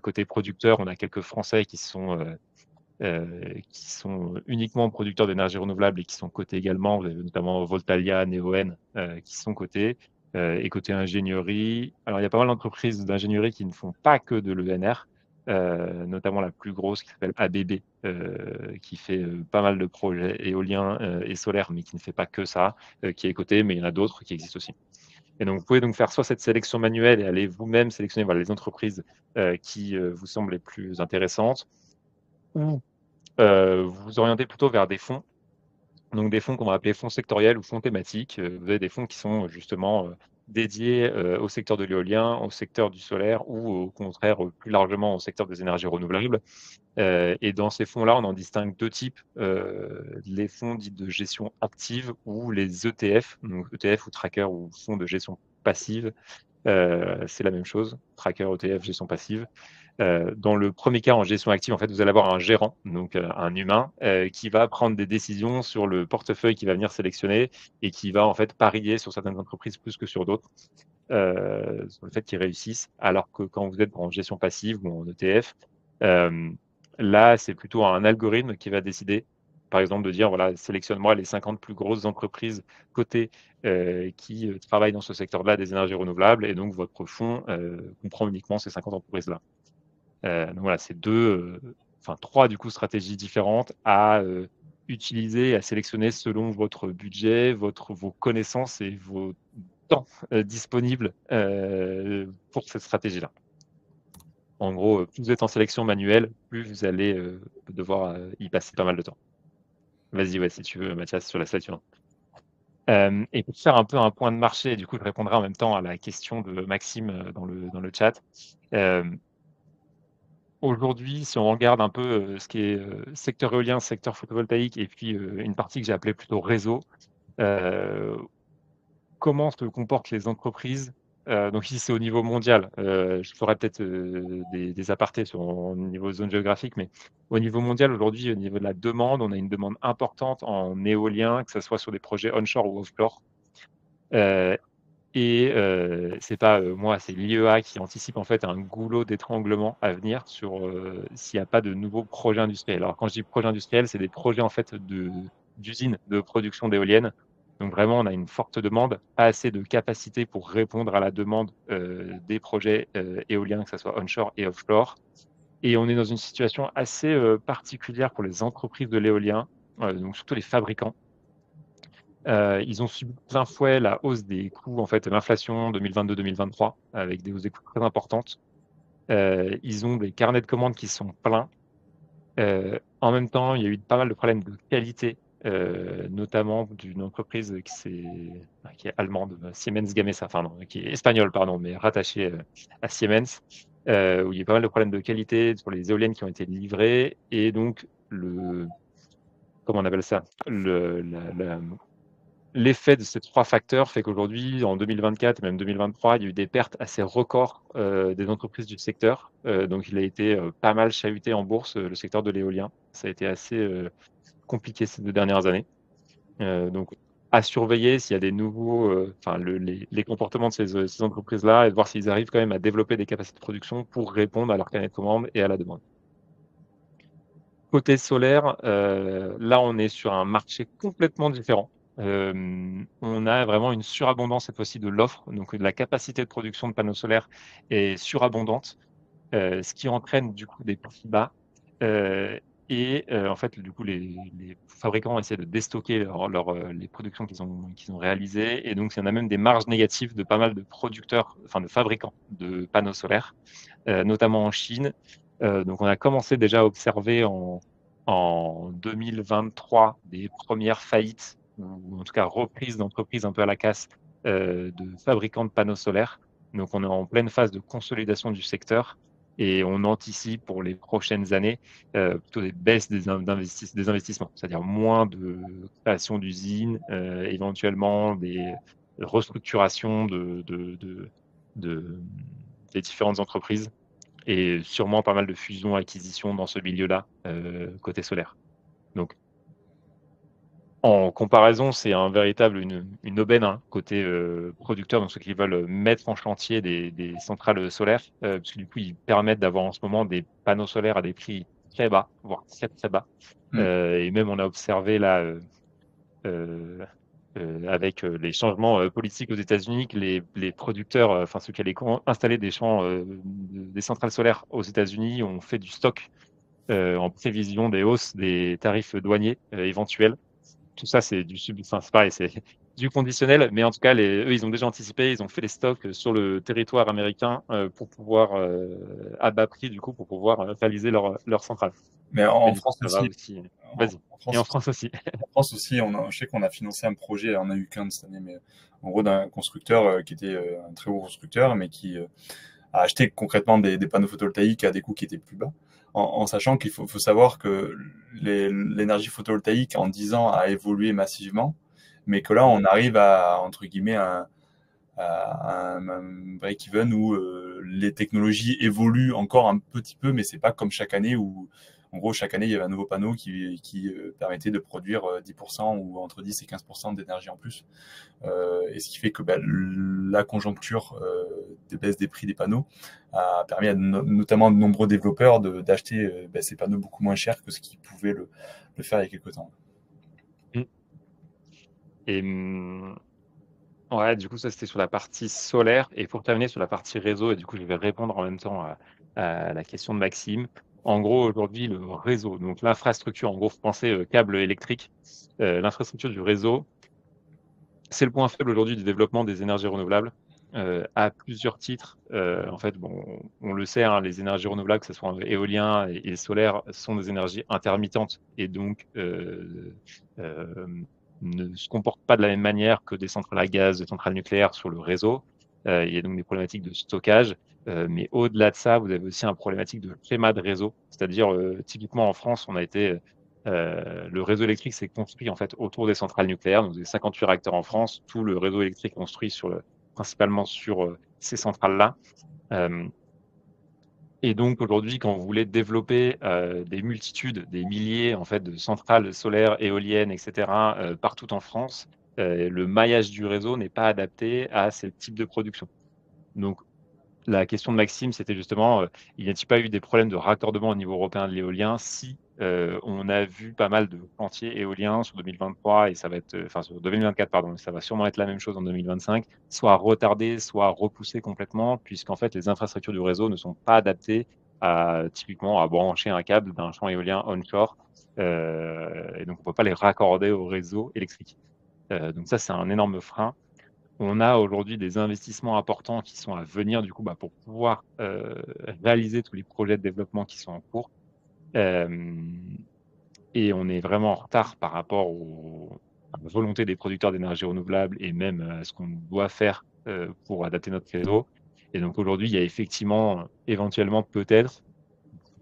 Côté producteur, on a quelques Français qui sont uniquement producteurs d'énergie renouvelable et qui sont cotés également. Vous avez notamment Voltalia, Neoen, qui sont cotés. Et côté ingénierie, alors il y a pas mal d'entreprises d'ingénierie qui ne font pas que de l'ENR, notamment la plus grosse qui s'appelle ABB, qui fait pas mal de projets éoliens et solaires, mais qui ne fait pas que ça, qui est coté, mais il y en a d'autres qui existent aussi. Et donc, vous pouvez donc faire soit cette sélection manuelle et aller vous-même sélectionner voilà, les entreprises qui vous semblent les plus intéressantes, ou vous orienter plutôt vers des fonds. Donc des fonds qu'on va appeler fonds sectoriels ou fonds thématiques. Vous avez des fonds qui sont justement dédiés au secteur de l'éolien, au secteur du solaire ou au contraire plus largement au secteur des énergies renouvelables. Et dans ces fonds-là, on en distingue deux types, les fonds dits de gestion active ou les ETF, donc ETF ou tracker ou fonds de gestion passive. C'est la même chose, tracker, ETF, gestion passive. Dans le premier cas, en gestion active, en fait, vous allez avoir un gérant, donc un humain, qui va prendre des décisions sur le portefeuille qu'il va venir sélectionner et qui va en fait parier sur certaines entreprises plus que sur d'autres, sur le fait qu'ils réussissent. Alors que quand vous êtes en gestion passive ou en ETF, là, c'est plutôt un algorithme qui va décider, par exemple, de dire, voilà, sélectionne-moi les 50 plus grosses entreprises cotées qui travaillent dans ce secteur-là des énergies renouvelables, et donc votre fonds comprend uniquement ces 50 entreprises-là. Donc voilà, c'est trois du coup stratégies différentes à utiliser, à sélectionner selon votre budget, vos connaissances et vos temps disponibles pour cette stratégie-là. En gros, plus vous êtes en sélection manuelle, plus vous allez devoir y passer pas mal de temps. Vas-y, ouais, si tu veux, Mathias, sur la slide suivante. Et pour faire un peu un point de marché, du coup, je répondrai en même temps à la question de Maxime dans le chat. Aujourd'hui, si on regarde un peu ce qui est secteur éolien, secteur photovoltaïque, et puis une partie que j'ai appelée plutôt réseau, comment se comportent les entreprises? Donc ici, c'est au niveau mondial. Je ferai peut-être des apartés sur au niveau zone géographique, mais au niveau mondial, aujourd'hui, au niveau de la demande, on a une demande importante en éolien, que ce soit sur des projets onshore ou offshore. C'est pas moi, c'est l'IEA qui anticipe en fait un goulot d'étranglement à venir sur s'il n'y a pas de nouveaux projets industriels. Alors quand je dis projets industriels, c'est des projets en fait d'usines de production d'éoliennes. Donc vraiment, on a une forte demande, pas assez de capacité pour répondre à la demande des projets éoliens, que ce soit onshore et offshore. Et on est dans une situation assez particulière pour les entreprises de l'éolien, donc surtout les fabricants. Ils ont subi de plein fouet la hausse des coûts, en fait, l'inflation 2022-2023, avec des hausses des coûts très importantes. Ils ont des carnets de commandes qui sont pleins. En même temps, il y a eu pas mal de problèmes de qualité, notamment d'une entreprise qui est allemande, Siemens Gamesa, enfin non, qui est espagnole, pardon, mais rattachée à Siemens, où il y a eu pas mal de problèmes de qualité sur les éoliennes qui ont été livrées. Et donc, comment on appelle ça? L'effet de ces trois facteurs fait qu'aujourd'hui, en 2024 et même 2023, il y a eu des pertes assez records des entreprises du secteur. Donc, il a été pas mal chahuté en bourse, le secteur de l'éolien. Ça a été assez compliqué ces 2 dernières années. Donc, à surveiller s'il y a des nouveaux, les comportements de ces entreprises-là, et de voir s'ils arrivent quand même à développer des capacités de production pour répondre à leur carnet de commandes et à la demande. Côté solaire, là, on est sur un marché complètement différent. On a vraiment une surabondance cette fois-ci de l'offre, donc de la capacité de production de panneaux solaires est surabondante, ce qui entraîne du coup des prix bas. En fait, du coup, les fabricants essaient de déstocker les productions qu'ils ont réalisées, et donc il y en a même des marges négatives de pas mal de producteurs, enfin de fabricants de panneaux solaires, notamment en Chine. Donc on a commencé déjà à observer en 2023 des premières faillites, ou en tout cas reprises d'entreprises un peu à la casse de fabricants de panneaux solaires. Donc, on est en pleine phase de consolidation du secteur et on anticipe pour les prochaines années plutôt des baisses des investissements, c'est-à-dire moins de création d'usines, éventuellement des restructurations des différentes entreprises et sûrement pas mal de fusions-acquisitions dans ce milieu-là, côté solaire. Donc, en comparaison, c'est une aubaine, hein, côté producteur, donc ceux qui veulent mettre en chantier des centrales solaires, parce que du coup, ils permettent d'avoir en ce moment des panneaux solaires à des prix très bas, voire très très bas. Et même on a observé là, avec les changements politiques aux États-Unis, que les producteurs, enfin ceux qui allaient installer des des centrales solaires aux États-Unis, ont fait du stock en prévision des hausses des tarifs douaniers éventuels. Tout ça, c'est enfin, c'est pareil, c'est du conditionnel, mais en tout cas, eux, ils ont déjà anticipé, ils ont fait les stocks sur le territoire américain pour pouvoir, à bas prix, du coup, pour pouvoir réaliser leur centrale. Mais Mais en du coup, France ça va aussi, aussi. en, Vas-y. en Et France en France aussi. En France aussi, je sais qu'on a financé un projet, on a eu qu'un de cette année, mais en gros d'un constructeur qui était un très gros constructeur, mais qui a acheté concrètement des panneaux photovoltaïques à des coûts qui étaient plus bas, en sachant qu'il faut savoir que l'énergie photovoltaïque en 10 ans a évolué massivement, mais que là on arrive à, entre guillemets, un break-even où les technologies évoluent encore un petit peu, mais c'est pas comme chaque année où, en gros, chaque année, il y avait un nouveau panneau qui permettait de produire 10% ou entre 10 et 15% d'énergie en plus. Et ce qui fait que la conjoncture des baisses des prix des panneaux a permis à notamment de nombreux développeurs d'acheter ces panneaux beaucoup moins chers que ce qu'ils pouvaient le faire il y a quelques temps. Et ouais, du coup, ça, c'était sur la partie solaire. Et pour terminer sur la partie réseau, et du coup, je vais répondre en même temps à la question de Maxime. En gros, aujourd'hui, le réseau, donc l'infrastructure, en gros, vous pensez câble électrique, l'infrastructure du réseau, c'est le point faible aujourd'hui du développement des énergies renouvelables, à plusieurs titres. En fait, bon, on le sait, hein, les énergies renouvelables, que ce soit éolien et solaire, sont des énergies intermittentes et donc ne se comportent pas de la même manière que des centrales à gaz, des centrales nucléaires sur le réseau. Il y a donc des problématiques de stockage. Mais au-delà de ça, vous avez aussi une problématique de schéma de réseau. C'est-à-dire, typiquement en France, le réseau électrique s'est construit en fait autour des centrales nucléaires. Donc, vous avez 58 réacteurs en France. Tout le réseau électrique est construit principalement sur ces centrales-là. Et donc aujourd'hui, quand vous voulez développer des multitudes, des milliers en fait de centrales solaires, éoliennes, etc. Partout en France, le maillage du réseau n'est pas adapté à ce type de production. Donc la question de Maxime, c'était justement, il n'y a-t-il pas eu des problèmes de raccordement au niveau européen de l'éolien? Si, on a vu pas mal de chantiers éoliens sur 2023 et ça va être, enfin sur 2024 pardon, ça va sûrement être la même chose en 2025, soit retardés, soit repoussés complètement, puisqu'en fait les infrastructures du réseau ne sont pas adaptées typiquement à brancher un câble d'un champ éolien onshore, et donc on ne peut pas les raccorder au réseau électrique. Donc ça, c'est un énorme frein. On a aujourd'hui des investissements importants qui sont à venir du coup, pour pouvoir réaliser tous les projets de développement qui sont en cours. Et on est vraiment en retard par rapport à la volonté des producteurs d'énergie renouvelable et même à ce qu'on doit faire pour adapter notre réseau. Et donc aujourd'hui, il y a effectivement, éventuellement, peut-être,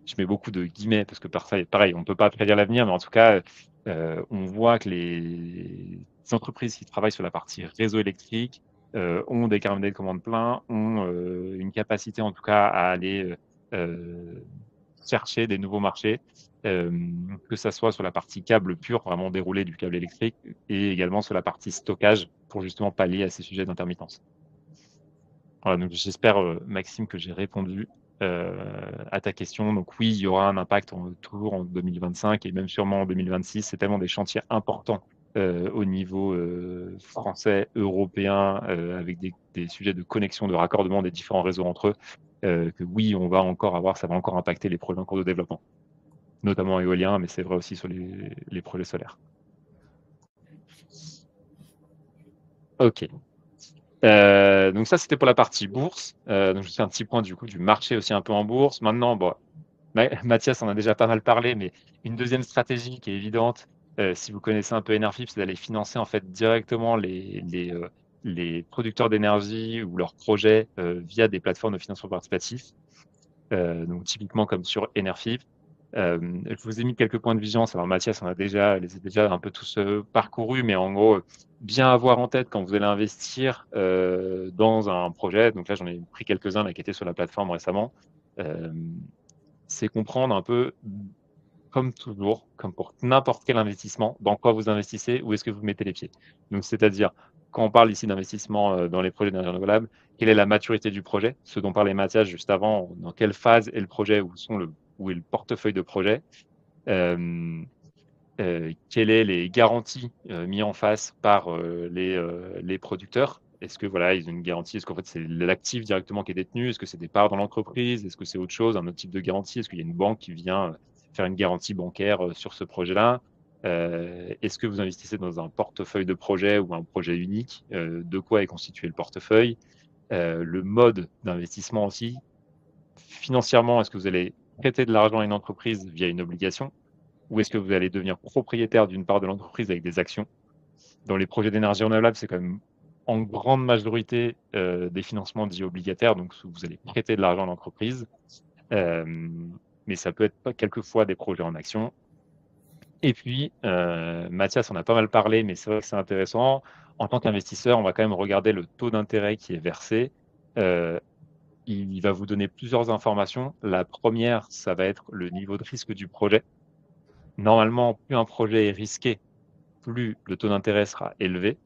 je mets beaucoup de guillemets parce que pareil, on ne peut pas prédire l'avenir, mais en tout cas, on voit que les entreprises qui travaillent sur la partie réseau électrique ont des carnets de commandes pleins, ont une capacité en tout cas à aller chercher des nouveaux marchés, que ça soit sur la partie câble pur, vraiment déroulé du câble électrique, et également sur la partie stockage pour justement pallier à ces sujets d'intermittence. Voilà, donc j'espère, Maxime, que j'ai répondu à ta question. Donc oui, il y aura un impact toujours en 2025 et même sûrement en 2026. C'est tellement des chantiers importants au niveau français, européen, avec des sujets de connexion, de raccordement des différents réseaux entre eux, que oui, ça va encore impacter les projets en cours de développement, notamment éolien, mais c'est vrai aussi sur les projets solaires. Ok. Donc ça, c'était pour la partie bourse. Donc je fais un petit point du coup du marché aussi un peu en bourse. Maintenant, bon, Mathias en a déjà pas mal parlé, mais une deuxième stratégie qui est évidente, si vous connaissez un peu Enerfip, c'est d'aller financer en fait directement les producteurs d'énergie ou leurs projets via des plateformes de financement participatif, donc typiquement comme sur Enerfip. Je vous ai mis quelques points de vigilance. Alors Mathias, les a déjà un peu tous parcourus, mais en gros, bien avoir en tête quand vous allez investir dans un projet. Donc là, j'en ai pris quelques-uns qui étaient sur la plateforme récemment. C'est comprendre un peu, comme toujours, comme pour n'importe quel investissement, dans quoi vous investissez, où est-ce que vous mettez les pieds. Donc c'est-à-dire, quand on parle ici d'investissement dans les projets d'énergie renouvelable, quelle est la maturité du projet, ce dont parlait Mathias juste avant, dans quelle phase est le projet, où est le portefeuille de projet, quelles sont les garanties mises en face par les producteurs. Est-ce que voilà, ils ont une garantie? Est-ce qu'en fait c'est l'actif directement qui est détenu? Est-ce que c'est des parts dans l'entreprise? Est-ce que c'est autre chose, un autre type de garantie? Est-ce qu'il y a une banque qui vient faire une garantie bancaire sur ce projet-là? Est-ce que vous investissez dans un portefeuille de projet ou un projet unique? De quoi est constitué le portefeuille? Le mode d'investissement aussi. Financièrement, est-ce que vous allez prêter de l'argent à une entreprise via une obligation, ou est-ce que vous allez devenir propriétaire d'une part de l'entreprise avec des actions? Dans les projets d'énergie renouvelable, c'est quand même en grande majorité des financements dits obligataires, donc vous allez prêter de l'argent à l'entreprise, mais ça peut être quelquefois des projets en actions. Et puis, Mathias en a pas mal parlé, mais c'est vrai que c'est intéressant. En tant qu'investisseur, on va quand même regarder le taux d'intérêt qui est versé. Il va vous donner plusieurs informations. La première, ça va être le niveau de risque du projet. Normalement, plus un projet est risqué, plus le taux d'intérêt sera élevé.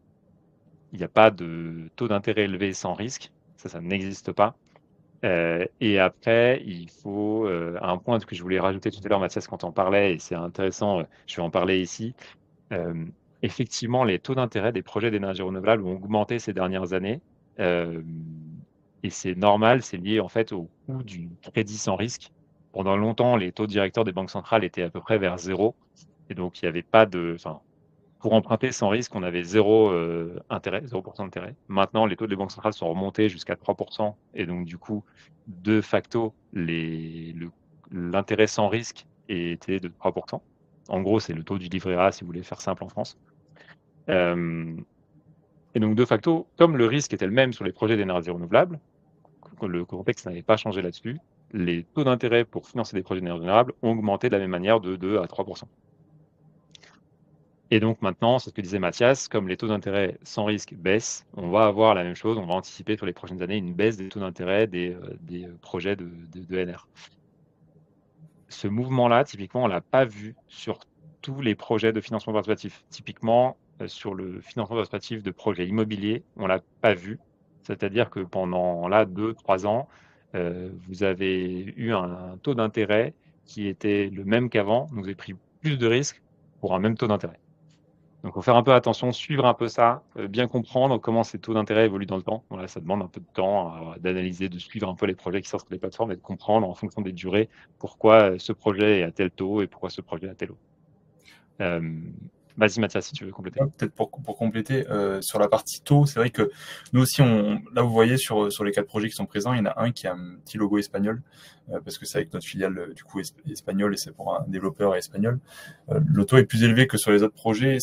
Il n'y a pas de taux d'intérêt élevé sans risque. Ça n'existe pas. Et après, il faut un point que je voulais rajouter tout à l'heure, Mathias, quand on parlait, et c'est intéressant, je vais en parler ici. Effectivement, les taux d'intérêt des projets d'énergie renouvelable ont augmenté ces dernières années. Et c'est normal, c'est lié en fait au coût du crédit sans risque. Pendant longtemps, les taux directeurs des banques centrales étaient à peu près vers 0. Et donc, il n'y avait pas de. Pour emprunter sans risque, on avait 0 intérêt, 0% d'intérêt. Maintenant, les taux des banques centrales sont remontés jusqu'à 3%. Et donc, du coup, de facto, l'intérêt sans risque était de 3%. En gros, c'est le taux du livret A, si vous voulez faire simple en France. Et donc, de facto, comme le risque était le même sur les projets d'énergie renouvelable, le contexte n'avait pas changé là-dessus, les taux d'intérêt pour financer des projets d'énergie renouvelable ont augmenté de la même manière de 2 à 3%. Et donc maintenant, c'est ce que disait Mathias, comme les taux d'intérêt sans risque baissent, on va avoir la même chose, on va anticiper sur les prochaines années une baisse des taux d'intérêt des projets de NR. Ce mouvement-là, typiquement, on ne l'a pas vu sur tous les projets de financement participatif. Typiquement, sur le financement participatif de projets immobiliers, on ne l'a pas vu. C'est-à-dire que pendant 2-3 ans, vous avez eu un taux d'intérêt qui était le même qu'avant. Donc, vous avez pris plus de risques pour un même taux d'intérêt. Donc, il faut faire un peu attention, suivre un peu ça, bien comprendre comment ces taux d'intérêt évoluent dans le temps. Voilà, ça demande un peu de temps d'analyser, de suivre un peu les projets qui sortent sur les plateformes et de comprendre en fonction des durées pourquoi ce projet est à tel taux et pourquoi ce projet est à tel taux. Vas-y Mathias, si tu veux compléter. Ouais, peut-être pour compléter, sur la partie taux, c'est vrai que nous aussi, là vous voyez sur les 4 projets qui sont présents, il y en a un qui a un petit logo espagnol, parce que c'est avec notre filiale du coup espagnole et c'est pour un développeur espagnol. Le taux est plus élevé que sur les autres projets.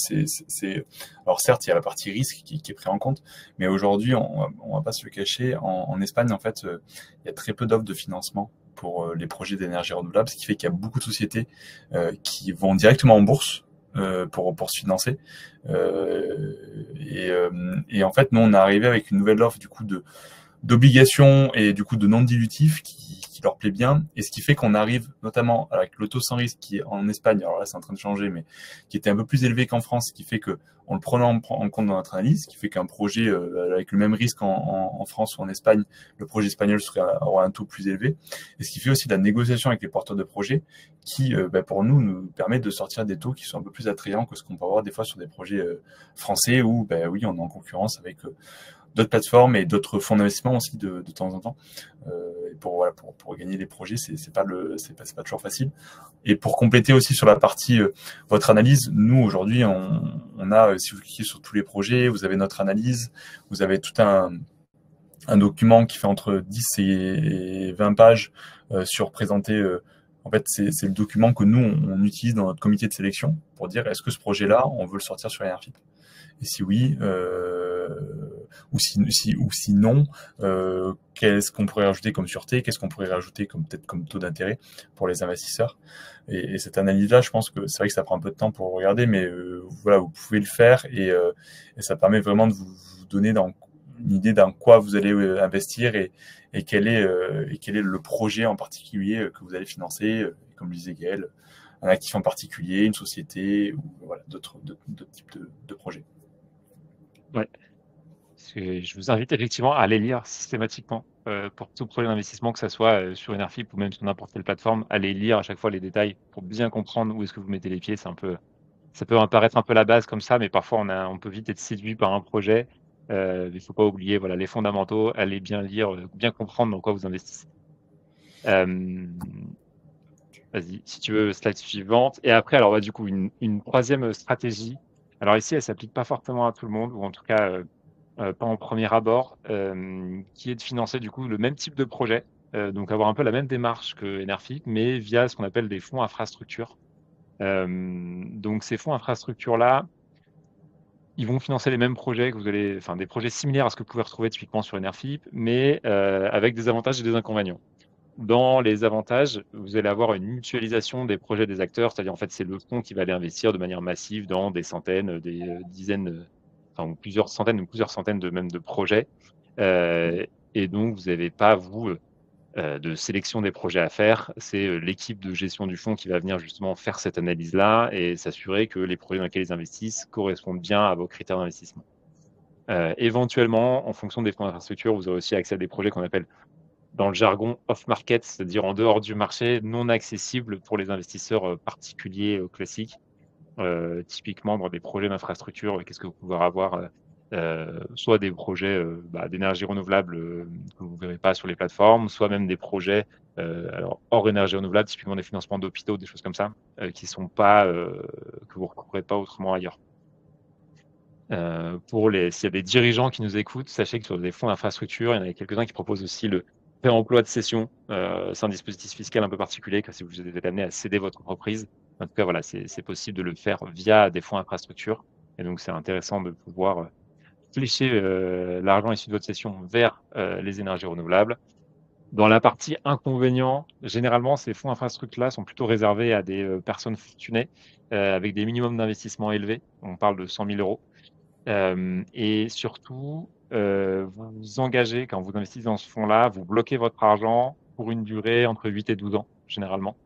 Alors certes, il y a la partie risque qui est pris en compte, mais aujourd'hui, on va pas se le cacher, en Espagne, en fait, il y a très peu d'offres de financement pour les projets d'énergie renouvelable, ce qui fait qu'il y a beaucoup de sociétés qui vont directement en bourse pour se financer. Et en fait, nous, on est arrivé avec une nouvelle offre du coup d'obligations et du coup de non dilutif qui leur plaît bien, et ce qui fait qu'on arrive notamment avec le taux sans risque qui est en Espagne, alors là c'est en train de changer, mais qui était un peu plus élevé qu'en France, ce qui fait que on le prenait en compte dans notre analyse, ce qui fait qu'un projet avec le même risque en France ou en Espagne, le projet espagnol aura un taux plus élevé, et ce qui fait aussi de la négociation avec les porteurs de projets qui pour nous permet de sortir des taux qui sont un peu plus attrayants que ce qu'on peut avoir des fois sur des projets français où oui, on est en concurrence avec d'autres plateformes et d'autres fonds d'investissement aussi de temps en temps. Et pour gagner les projets, c'est pas toujours facile. Et pour compléter aussi sur la partie votre analyse, nous aujourd'hui on a, si vous cliquez sur tous les projets, vous avez notre analyse, vous avez tout un document qui fait entre 10 et 20 pages sur présenter. En fait, c'est le document que nous on utilise dans notre comité de sélection pour dire est-ce que ce projet-là on veut le sortir sur Enerfip. Et si oui, ou sinon, qu'est-ce qu'on pourrait rajouter comme sûreté, qu'est-ce qu'on pourrait rajouter peut-être comme taux d'intérêt pour les investisseurs. Et cette analyse-là, je pense que c'est vrai que ça prend un peu de temps pour regarder, mais voilà, vous pouvez le faire et ça permet vraiment de vous donner une idée dans quoi vous allez investir et quel est le projet en particulier que vous allez financer, comme le disait Gaël, un actif en particulier, une société ou voilà, d'autres types de projets. Ouais. Je vous invite effectivement à aller lire systématiquement pour tout projet d'investissement, que ce soit sur Enerfip ou même sur n'importe quelle plateforme, allez lire à chaque fois les détails pour bien comprendre où est-ce que vous mettez les pieds. Ça peut apparaître un peu la base comme ça, mais parfois on peut vite être séduit par un projet. Il ne faut pas oublier voilà, les fondamentaux, allez bien lire, bien comprendre dans quoi vous investissez. Vas-y, si tu veux, slide suivante. Et après, alors du coup, une troisième stratégie. Alors ici, elle s'applique pas forcément à tout le monde, ou en tout cas pas en premier abord, qui est de financer du coup le même type de projet, donc avoir un peu la même démarche que Enerfip, mais via ce qu'on appelle des fonds infrastructures. Donc ces fonds infrastructures-là, ils vont financer les mêmes projets enfin des projets similaires à ce que vous pouvez retrouver typiquement sur Enerfip, mais avec des avantages et des inconvénients. Dans les avantages, vous allez avoir une mutualisation des projets des acteurs, c'est-à-dire en fait c'est le fonds qui va aller investir de manière massive dans des centaines, des dizaines, enfin plusieurs centaines ou plusieurs centaines de projets. Et donc vous n'avez pas vous de sélection des projets à faire, c'est l'équipe de gestion du fonds qui va venir justement faire cette analyse-là et s'assurer que les projets dans lesquels ils investissent correspondent bien à vos critères d'investissement. Éventuellement, en fonction des fonds d'infrastructure, vous aurez aussi accès à des projets qu'on appelle dans le jargon off-market, c'est-à-dire en dehors du marché, non accessible pour les investisseurs particuliers classiques. Typiquement, dans des projets d'infrastructure, qu'est-ce que vous pouvez avoir soit des projets d'énergie renouvelable que vous ne verrez pas sur les plateformes, soit même des projets alors, hors énergie renouvelable, typiquement des financements d'hôpitaux, des choses comme ça, qui sont pas, que vous ne retrouverez pas autrement ailleurs. S'il y a des dirigeants qui nous écoutent, sachez que sur des fonds d'infrastructure, il y en a quelques-uns qui proposent aussi le pré-emploi de cession. C'est un dispositif fiscal un peu particulier, car si vous êtes amené à céder votre entreprise, en tout cas, voilà, c'est possible de le faire via des fonds infrastructure. Et donc, c'est intéressant de pouvoir flécher l'argent issu de votre cession vers les énergies renouvelables. Dans la partie inconvénient, généralement, ces fonds infrastructure-là sont plutôt réservés à des personnes fortunées avec des minimums d'investissement élevés. On parle de 100 000 euros. Et surtout, vous vous engagez, quand vous investissez dans ce fonds-là, vous bloquez votre argent pour une durée entre 8 et 12 ans, généralement.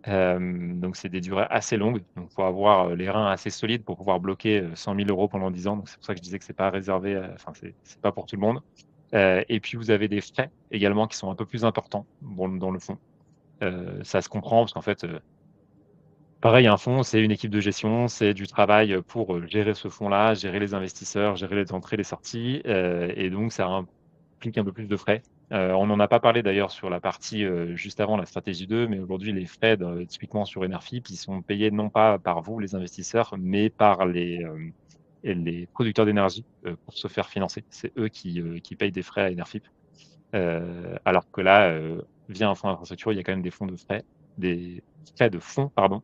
Donc, c'est des durées assez longues. Donc, il faut avoir les reins assez solides pour pouvoir bloquer 100 000 euros pendant 10 ans. Donc, c'est pour ça que je disais que c'est pas réservé, enfin, c'est pas pour tout le monde. Et puis, vous avez des frais également qui sont un peu plus importants dans le fonds. Ça se comprend parce qu'en fait, pareil, un fonds, c'est une équipe de gestion, c'est du travail pour gérer ce fonds-là, gérer les investisseurs, gérer les entrées, les sorties, et donc ça implique un peu plus de frais. On n'en a pas parlé d'ailleurs sur la partie juste avant la stratégie 2, mais aujourd'hui, les frais, typiquement sur Enerfip, ils sont payés non pas par vous, les investisseurs, mais par les producteurs d'énergie pour se faire financer. C'est eux qui payent des frais à Enerfip. Alors que là, via un fonds d'infrastructure, il y a quand même des frais de fonds, pardon,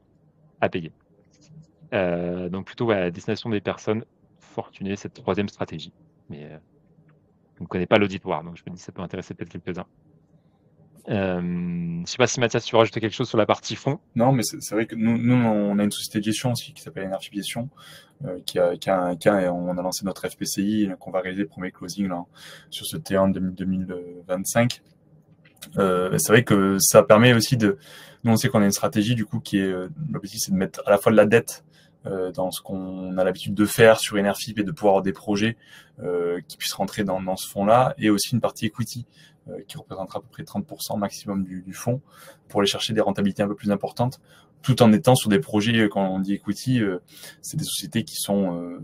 à payer. Donc plutôt à destination des personnes fortunées, cette troisième stratégie. Mais je ne connais pas l'auditoire, donc je me dis que ça peut intéresser peut-être quelques-uns. Je ne sais pas si Mathias, tu veux rajouter quelque chose sur la partie fonds. Non, mais c'est vrai que nous, on a une société de gestion aussi qui s'appelle Enerfip Gestion, qui a et on a lancé notre FPCI, qu'on va réaliser le premier closing là, sur ce T1 2025. C'est vrai que ça permet aussi nous on sait qu'on a une stratégie du coup qui est, l'objectif c'est de mettre à la fois de la dette dans ce qu'on a l'habitude de faire sur Enerfip et de pouvoir avoir des projets qui puissent rentrer dans ce fonds-là, et aussi une partie equity qui représentera à peu près 30% maximum du fonds pour aller chercher des rentabilités un peu plus importantes, tout en étant sur des projets, quand on dit equity, c'est des sociétés qui sont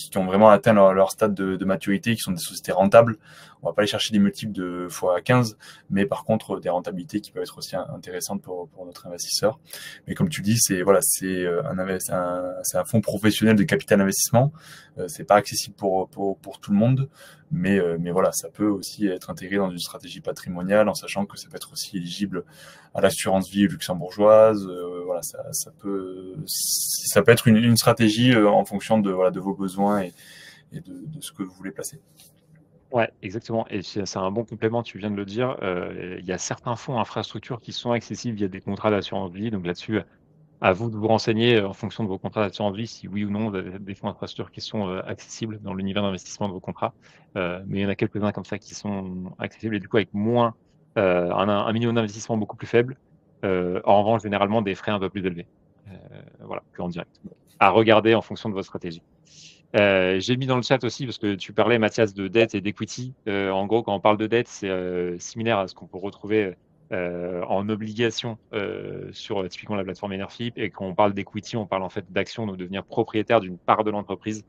qui ont vraiment atteint leur stade de maturité, qui sont des sociétés rentables. On va pas aller chercher des multiples de fois 15, mais par contre des rentabilités qui peuvent être aussi intéressantes pour notre investisseur. Mais comme tu dis, c'est un fonds professionnel de capital investissement. C'est pas accessible pour tout le monde, mais voilà, ça peut aussi être intégré dans une stratégie patrimoniale, en sachant que ça peut être aussi éligible à l'assurance vie luxembourgeoise. Voilà, ça peut être une stratégie en fonction de de vos besoins et de ce que vous voulez placer. Ouais, exactement. Et c'est un bon complément, tu viens de le dire. Il y a certains fonds infrastructures qui sont accessibles via des contrats d'assurance vie. Donc là-dessus, à vous de vous renseigner en fonction de vos contrats d'assurance vie, si oui ou non vous avez des fonds infrastructures qui sont accessibles dans l'univers d'investissement de vos contrats. Mais il y en a quelques-uns comme ça qui sont accessibles et du coup avec moins, un minimum d'investissement beaucoup plus faible. En revanche, généralement des frais un peu plus élevés. Voilà, qu'en direct. À regarder en fonction de votre stratégie. J'ai mis dans le chat aussi, parce que tu parlais, Mathias, de dette et d'equity. En gros, quand on parle de dette, c'est similaire à ce qu'on peut retrouver en obligation sur typiquement la plateforme Enerflip. Et quand on parle d'equity, on parle en fait d'action, donc devenir propriétaire d'une part de l'entreprise.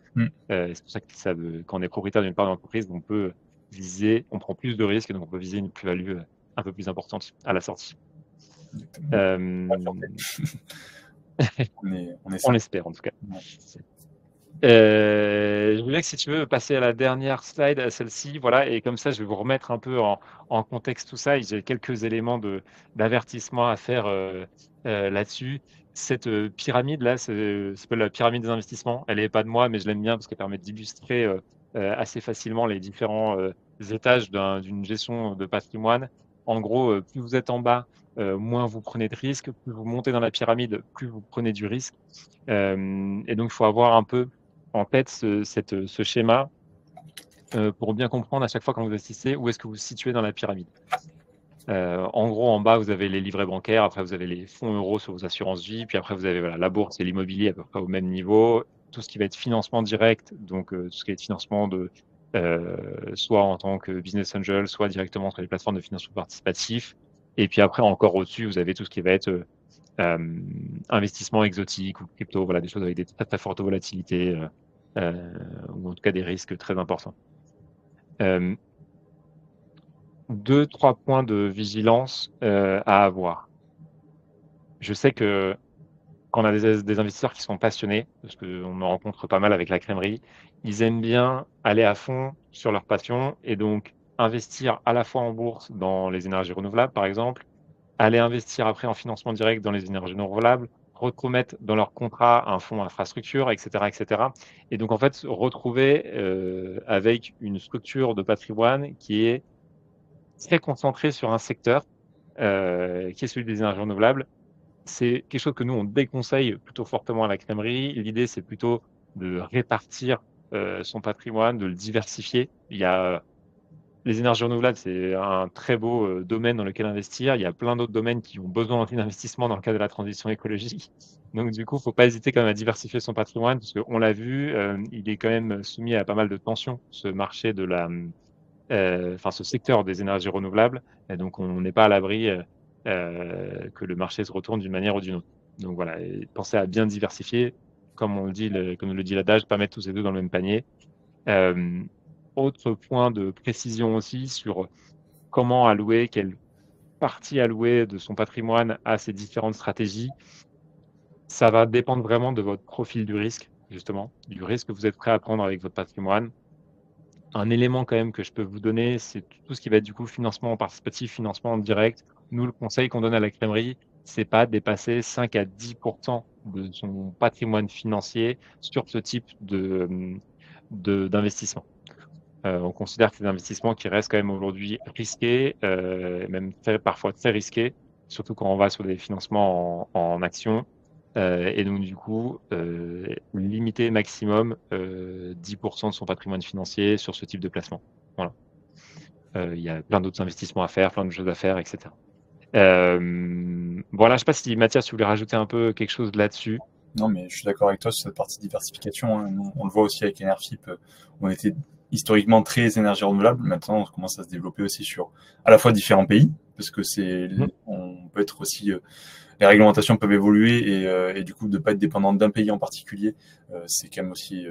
C'est pour ça que quand on est propriétaire d'une part de l'entreprise, on peut viser, on prend plus de risques, donc on peut viser une plus-value un peu plus importante à la sortie. On espère en tout cas. Ouais. Je voulais que si tu veux passer à la dernière slide, à celle-ci, voilà, et comme ça je vais vous remettre un peu en contexte tout ça. J'ai quelques éléments d'avertissement à faire là-dessus. Cette pyramide là, c'est la pyramide des investissements. Elle n'est pas de moi, mais je l'aime bien parce qu'elle permet d'illustrer assez facilement les différents étages d'une gestion de patrimoine. En gros, plus vous êtes en bas, moins vous prenez de risques. Plus vous montez dans la pyramide, plus vous prenez du risque. Et donc il faut avoir un peu en tête ce schéma pour bien comprendre à chaque fois quand vous investissez où est-ce que vous vous situez dans la pyramide. En gros, en bas, vous avez les livrets bancaires, après vous avez les fonds euros sur vos assurances vie, puis après vous avez la bourse et l'immobilier à peu près au même niveau, tout ce qui va être financement direct, donc tout ce qui va être financement soit en tant que business angel, soit directement sur les plateformes de financement participatif. Et puis après, encore au-dessus, vous avez tout ce qui va être investissement exotique ou crypto, voilà, des choses avec des très très fortes volatilités ou en tout cas des risques très importants. 2-3 points de vigilance à avoir. Je sais que quand on a des investisseurs qui sont passionnés, parce qu'on en rencontre pas mal avec la crèmerie, ils aiment bien aller à fond sur leur passion et donc investir à la fois en bourse dans les énergies renouvelables, par exemple, aller investir après en financement direct dans les énergies renouvelables, remettre dans leur contrat un fonds infrastructure, etc., etc. Et donc, en fait, retrouver avec une structure de patrimoine qui est très concentrée sur un secteur, qui est celui des énergies renouvelables. C'est quelque chose que nous, on déconseille plutôt fortement à la crèmerie. L'idée, c'est plutôt de répartir son patrimoine, de le diversifier. Il y a les énergies renouvelables, c'est un très beau domaine dans lequel investir. Il y a plein d'autres domaines qui ont besoin d'investissement dans le cadre de la transition écologique. Donc, du coup, il ne faut pas hésiter quand même à diversifier son patrimoine, parce qu'on l'a vu, il est quand même soumis à pas mal de tensions, ce marché ce secteur des énergies renouvelables. Et donc, on n'est pas à l'abri que le marché se retourne d'une manière ou d'une autre. Donc voilà, pensez à bien diversifier, comme comme le dit l'adage, pas mettre tous ces deux dans le même panier. Autre point de précision aussi sur comment allouer, quelle partie allouer de son patrimoine à ces différentes stratégies. Ça va dépendre vraiment de votre profil du risque, justement, du risque que vous êtes prêt à prendre avec votre patrimoine. Un élément quand même que je peux vous donner, c'est tout ce qui va être du coup financement participatif, financement direct. Nous, le conseil qu'on donne à la crèmerie, c'est pas dépasser 5 à 10% de son patrimoine financier sur ce type d'investissement. On considère que c'est des investissements qui restent quand même aujourd'hui risqués, même parfois très risqués, surtout quand on va sur des financements en actions. Et donc, du coup, limiter maximum 10% de son patrimoine financier sur ce type de placement. Voilà. Il y a plein d'autres investissements à faire, plein de choses à faire, etc. Voilà, je ne sais pas si Mathias, tu voulais rajouter un peu quelque chose là-dessus. Non, mais je suis d'accord avec toi sur cette partie diversification. Hein. Nous, on le voit aussi avec Enerflip. On était historiquement très énergie renouvelable. Maintenant, on commence à se développer aussi sur à la fois différents pays, parce que on peut être aussi les réglementations peuvent évoluer et du coup de pas être dépendant d'un pays en particulier, c'est quand même aussi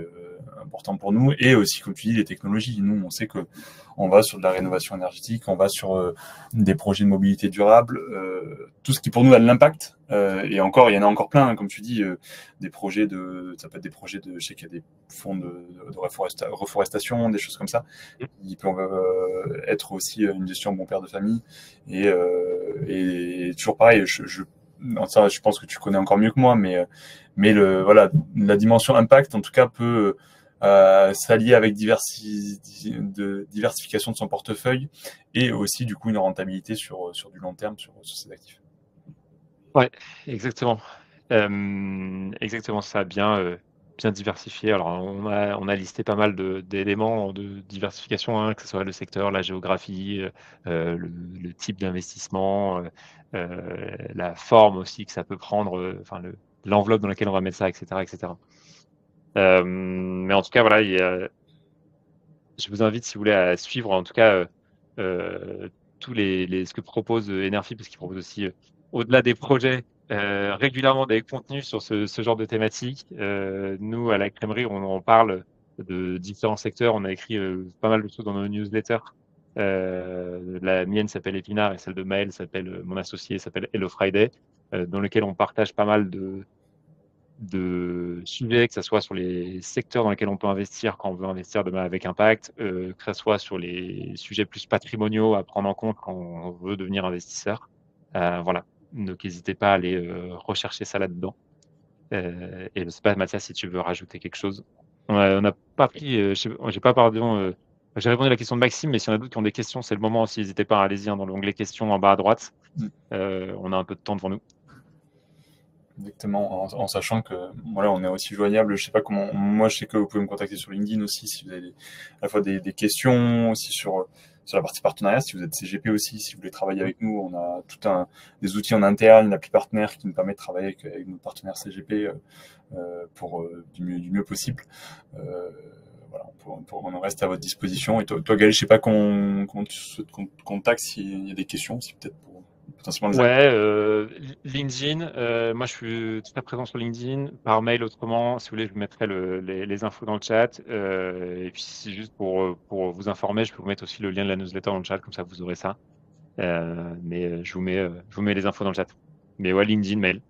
important pour nous. Et aussi, comme tu dis, les technologies. Nous, on sait que on va sur de la rénovation énergétique, on va sur des projets de mobilité durable, tout ce qui pour nous a de l'impact. Et encore, il y en a encore plein, hein, comme tu dis, des projets ça peut être des projets je sais qu'il y a des fonds de reforestation, des choses comme ça. Ils peuvent être aussi une gestion bon père de famille et toujours pareil. non, ça, je pense que tu connais encore mieux que moi, mais voilà, la dimension impact, en tout cas, peut s'allier avec diversification de son portefeuille et aussi, du coup, une rentabilité sur du long terme sur ces actifs. Ouais, exactement. Exactement ça, bien diversifié. Alors on a listé pas mal d'éléments de diversification, hein, que ce soit le secteur, la géographie, le type d'investissement, la forme aussi que ça peut prendre, enfin l'enveloppe dans laquelle on va mettre ça, et cetera, et cetera. Mais en tout cas, voilà, je vous invite, si vous voulez, à suivre en tout cas, tous ce que propose, Enerfi, parce qu'il propose aussi, au-delà des projets, régulièrement des contenus sur ce genre de thématiques. Nous, à la Crèmerie, on en parle de différents secteurs. On a écrit, pas mal de choses dans nos newsletters. La mienne s'appelle Épinard et celle de Maël s'appelle, mon associé s'appelle Hello Friday, dans lequel on partage pas mal de sujets, que ce soit sur les secteurs dans lesquels on peut investir quand on veut investir demain avec impact, que ce soit sur les sujets plus patrimoniaux à prendre en compte quand on veut devenir investisseur. Voilà, donc n'hésitez pas à aller rechercher ça là-dedans. Et je ne sais pas, Mathias, si tu veux rajouter quelque chose. On n'a pas pris, j'ai pas pardon, j'ai répondu à la question de Maxime, mais s'il y en a d'autres qui ont des questions, c'est le moment aussi. N'hésitez pas, allez-y, hein, dans l'onglet questions en bas à droite. On a un peu de temps devant nous. Exactement, en sachant que voilà, on est aussi joignable. Je sais pas comment. Moi, je sais que vous pouvez me contacter sur LinkedIn aussi si vous avez à la fois des questions aussi sur la partie partenariat. Si vous êtes CGP aussi, si vous voulez travailler avec nous, on a des outils en interne, une appli partenaire qui nous permet de travailler avec nos partenaires CGP pour du mieux possible. Voilà, on reste à votre disposition. Et toi Gaël, je sais pas comment tu te contactes s'il y a des questions, si peut-être pour potentiellement les Ouais, LinkedIn, moi je suis très présent sur LinkedIn, par mail autrement, si vous voulez, je vous mettrai les infos dans le chat. Et puis c'est juste pour vous informer, je peux vous mettre aussi le lien de la newsletter dans le chat, comme ça vous aurez ça. Mais je vous mets les infos dans le chat. Mais ouais, LinkedIn, mail.